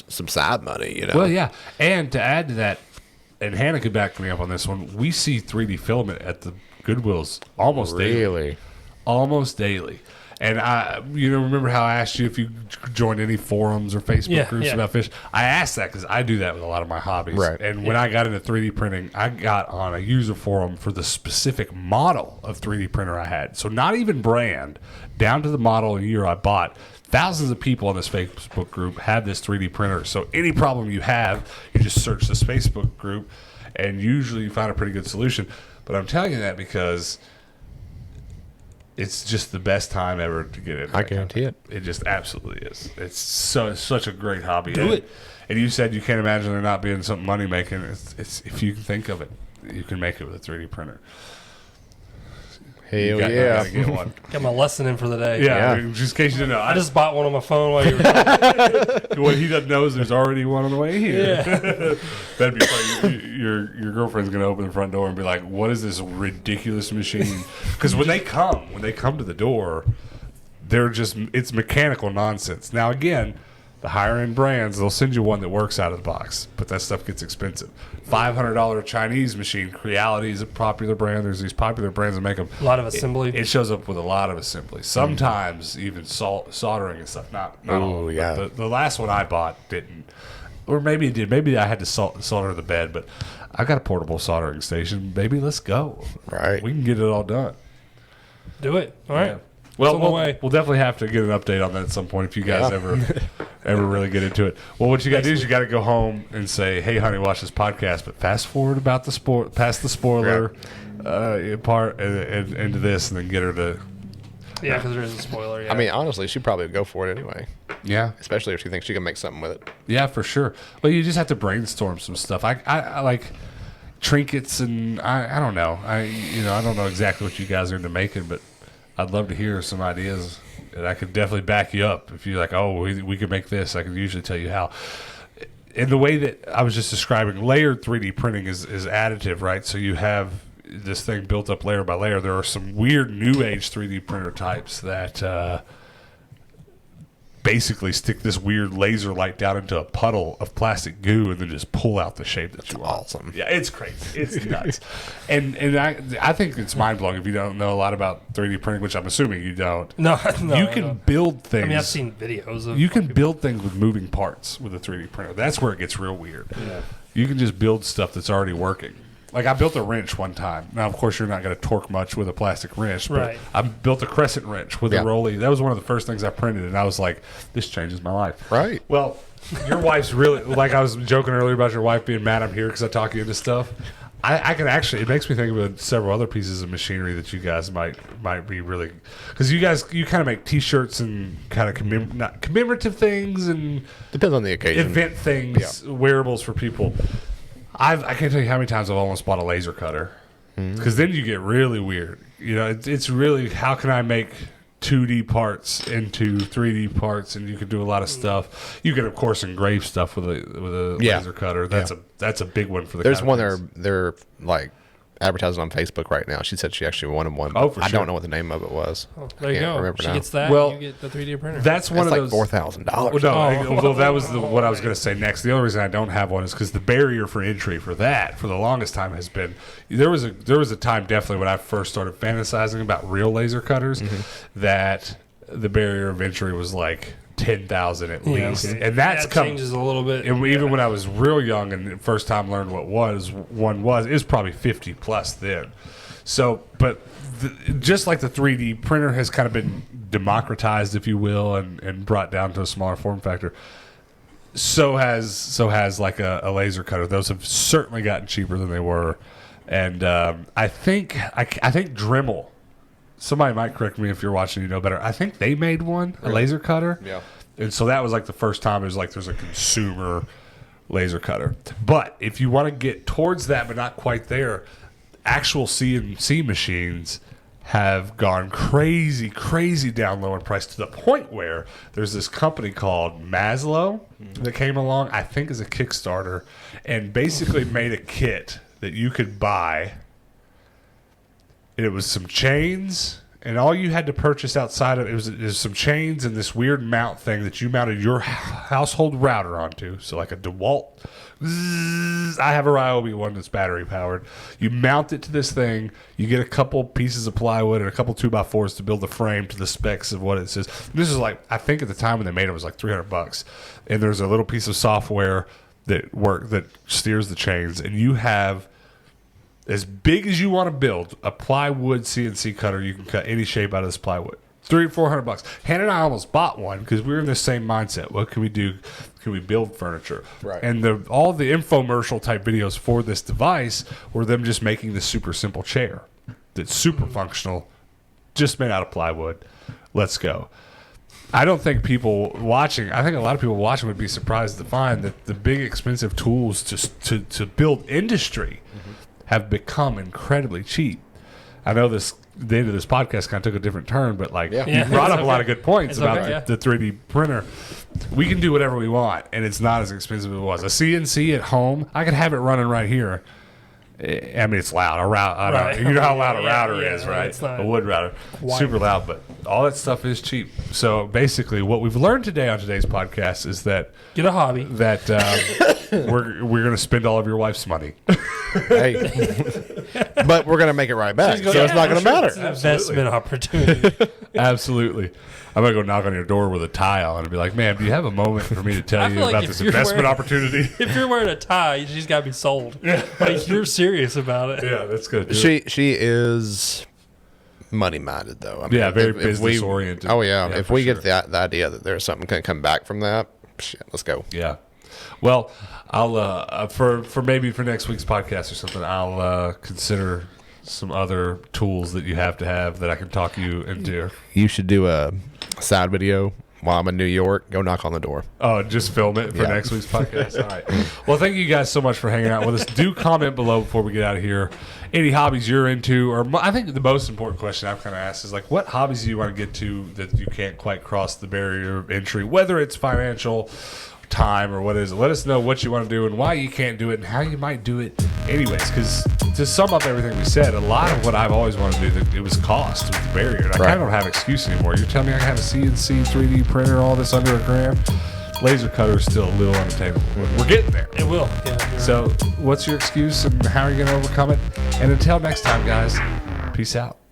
Speaker 3: some side money, you know.
Speaker 1: Well, yeah. And to add to that, and Hannah could back me up on this one, we see 3D filament at the Goodwills almost daily.
Speaker 3: Really?
Speaker 1: Almost daily. And remember how I asked you if you joined any forums or Facebook groups about fish? I asked that because I do that with a lot of my hobbies.
Speaker 3: Right.
Speaker 1: And when I got into 3D printing, I got on a user forum for the specific model of 3D printer I had. So not even brand, down to the model and year I bought. Thousands of people on this Facebook group have this 3D printer. So any problem you have, you just search this Facebook group, and usually you find a pretty good solution. But I'm telling you that because it's just the best time ever to get in.
Speaker 3: I guarantee it.
Speaker 1: It just absolutely is. It's such a great hobby.
Speaker 2: Do it.
Speaker 1: And you said you can't imagine there not being something money making. It's if you can think of it, you can make it with a 3D printer.
Speaker 3: Hell
Speaker 1: You
Speaker 3: yeah.
Speaker 1: gotta get one.
Speaker 2: Got my lesson in for the day.
Speaker 1: Yeah,
Speaker 3: Yeah.
Speaker 1: I mean, just in case you didn't know.
Speaker 2: I just bought one on my phone while you were talking.
Speaker 1: What he doesn't know is there's already one on the way here.
Speaker 2: Yeah.
Speaker 1: That'd be funny. Your girlfriend's gonna open the front door and be like, "What is this ridiculous machine?" Because when they come to the door, it's mechanical nonsense. Now again, the higher end brands, they'll send you one that works out of the box, but that stuff gets expensive. $500 Chinese machine. Creality is a popular brand. There's these popular brands that make them.
Speaker 2: A lot of assembly.
Speaker 1: It shows up with a lot of assembly. Sometimes even soldering and stuff. Not all.
Speaker 3: Ooh, yeah.
Speaker 1: The last one I bought didn't. Or maybe it did. Maybe I had to solder the bed, but I got a portable soldering station. Baby, let's go.
Speaker 3: Right.
Speaker 1: We can get it all done.
Speaker 2: Do it. All right.
Speaker 1: Yeah. Well,
Speaker 2: It's on the way.
Speaker 1: we'll definitely have to get an update on that at some point if you guys ever really get into it. Well, what you got to do is you got to go home and say, "Hey, honey, watch this podcast," but fast forward about past the spoiler part and into this, and then get her to.
Speaker 2: Yeah, because there is a spoiler. Yeah.
Speaker 3: I mean, honestly, she'd probably go for it anyway,
Speaker 1: Yeah,
Speaker 3: especially if she thinks she can make something with it.
Speaker 1: yeah, for sure. Well, you just have to brainstorm some stuff. I like trinkets, and I don't know. I don't know exactly what you guys are into making, but I'd love to hear some ideas and I could definitely back you up if you're like, oh, we could make this. I can usually tell you how. In the way that I was just describing, layered 3D printing is additive, right? So you have this thing built up layer by layer. There are some weird new age 3D printer types that basically stick this weird laser light down into a puddle of plastic goo and then just pull out the shape that you want.
Speaker 3: Awesome.
Speaker 1: Yeah, it's crazy. It's nuts. and I think it's mind blowing if you don't know a lot about 3D printing, which I'm assuming you don't.
Speaker 2: No,
Speaker 1: You can build things.
Speaker 2: I mean, I've seen videos of.
Speaker 1: You can build things with moving parts with a 3D printer. That's where it gets real weird.
Speaker 2: Yeah.
Speaker 1: You can just build stuff that's already working. Like I built a wrench one time. Now, of course, you're not going to torque much with a plastic wrench, but
Speaker 2: Right.
Speaker 1: I built a crescent wrench with a rolly. That was one of the first things I printed, and I was like, this changes my life.
Speaker 3: Right.
Speaker 1: Well, your wife's really, like I was joking earlier about your wife being mad I'm here because I talk you into stuff. I can actually, it makes me think about several other pieces of machinery that you guys might be really, because you kind of make T-shirts and kind of not commemorative things and
Speaker 3: Depends on the occasion.
Speaker 1: event things, wearables for people. I can't tell you how many times I've almost bought a laser cutter because then you get really weird. You know, it's really how can I make 2D parts into 3D parts, and you can do a lot of stuff. You can of course engrave stuff with a laser cutter. That's a big one for the.
Speaker 3: There's
Speaker 1: kind of
Speaker 3: one they're like advertising on Facebook right now. She said she actually wanted one.
Speaker 1: Oh, for
Speaker 3: I
Speaker 1: sure.
Speaker 3: don't know what the name of it was.
Speaker 2: Oh, there you
Speaker 3: Can't
Speaker 2: go.
Speaker 3: remember
Speaker 2: She
Speaker 3: now.
Speaker 2: gets that.
Speaker 1: Well,
Speaker 2: You get the 3D printer.
Speaker 1: That's one
Speaker 3: It's
Speaker 1: of
Speaker 3: like
Speaker 1: those.
Speaker 3: $4,000.
Speaker 1: Well, that was what I was going to say next. The only reason I don't have one is because the barrier for entry for that, for the longest time, has been there was a time definitely when I first started fantasizing about real laser cutters that the barrier of entry was like 10,000 at least, and that
Speaker 2: changes a little bit.
Speaker 1: And even when I was real young and the first time learned what one was, it was probably 50 plus then. So, but just like the 3D printer has kind of been democratized, if you will, and brought down to a smaller form factor, so has like a laser cutter. Those have certainly gotten cheaper than they were, and I think Dremel. Somebody might correct me if you're watching, you know better. I think they made one, a laser cutter.
Speaker 3: Yeah.
Speaker 1: And so that was like the first time it was like there's a consumer laser cutter. But if you want to get towards that but not quite there, actual CNC machines have gone crazy down low in price to the point where there's this company called Maslow that came along, I think as a Kickstarter, and basically made a kit that you could buy. It was some chains, and all you had to purchase outside of it was some chains and this weird mount thing that you mounted your household router onto. So like a DeWalt. I have a Ryobi one that's battery powered. You mount it to this thing. You get a couple pieces of plywood and a couple 2x4s to build the frame to the specs of what it says. This is like, I think at the time when they made it was like $300, and there's a little piece of software that steers the chains, and you have. As big as you want to build a plywood CNC cutter, you can cut any shape out of this plywood. $300-400. Hannah and I almost bought one because we were in the same mindset. What can we do? Can we build furniture?
Speaker 3: Right.
Speaker 1: And all the infomercial type videos for this device were them just making this super simple chair that's super functional, just made out of plywood. Let's go. I don't think people watching, I think a lot of people watching would be surprised to find that the big expensive tools to build industry have become incredibly cheap. I know the end of this podcast kind of took a different turn, but you brought up a lot of good points about the 3D printer. We can do whatever we want, and it's not as expensive as it was. A CNC at home, I could have it running right here. I mean, it's loud. You know how loud a router is, right?
Speaker 2: It's not
Speaker 1: a wood router. Super loud, but all that stuff is cheap. So basically, what we've learned today on today's podcast is that
Speaker 2: get a hobby.
Speaker 1: That we're going to spend all of your wife's money.
Speaker 3: Hey. But we're going to make it right back, so it's not going to matter.
Speaker 2: It's an investment opportunity.
Speaker 1: Absolutely. I'm going to go knock on your door with a tie on and be like, ma'am, do you have a moment for me to tell you about this investment opportunity?
Speaker 2: If you're wearing a tie, she's got to be sold. Like, you're serious about it.
Speaker 1: Yeah, that's good.
Speaker 3: She is money-minded, though. I mean,
Speaker 1: very business-oriented.
Speaker 3: Oh, yeah.
Speaker 1: Yeah,
Speaker 3: if we
Speaker 1: sure.
Speaker 3: get the idea that there's something going to come back from that, shit, let's go.
Speaker 1: Yeah. Well, I'll for next week's podcast or something, I'll consider some other tools that you have to have that I can talk you into.
Speaker 3: You should do a side video while I'm in New York, go knock on the door.
Speaker 1: Oh, just film it for
Speaker 3: Yeah.
Speaker 1: next week's podcast. All right. Well, thank you guys so much for hanging out with us. Do comment below before we get out of here. Any hobbies you're into, or I think the most important question I've kind of asked is like, what hobbies do you want to get to that you can't quite cross the barrier of entry, whether it's financial, time, or what is it? Let us know what you want to do and why you can't do it and how you might do it anyways. Because to sum up everything we said, a lot of what I've always wanted to do, it was cost, it was the barrier. And I kind of don't have an excuse anymore. You're telling me I can have a CNC 3D printer, all this under $1,000? Laser cutter is still a little unattainable. We're getting there.
Speaker 2: It will. Yeah.
Speaker 1: So what's your excuse and how are you going to overcome it? And until next time, guys, peace out.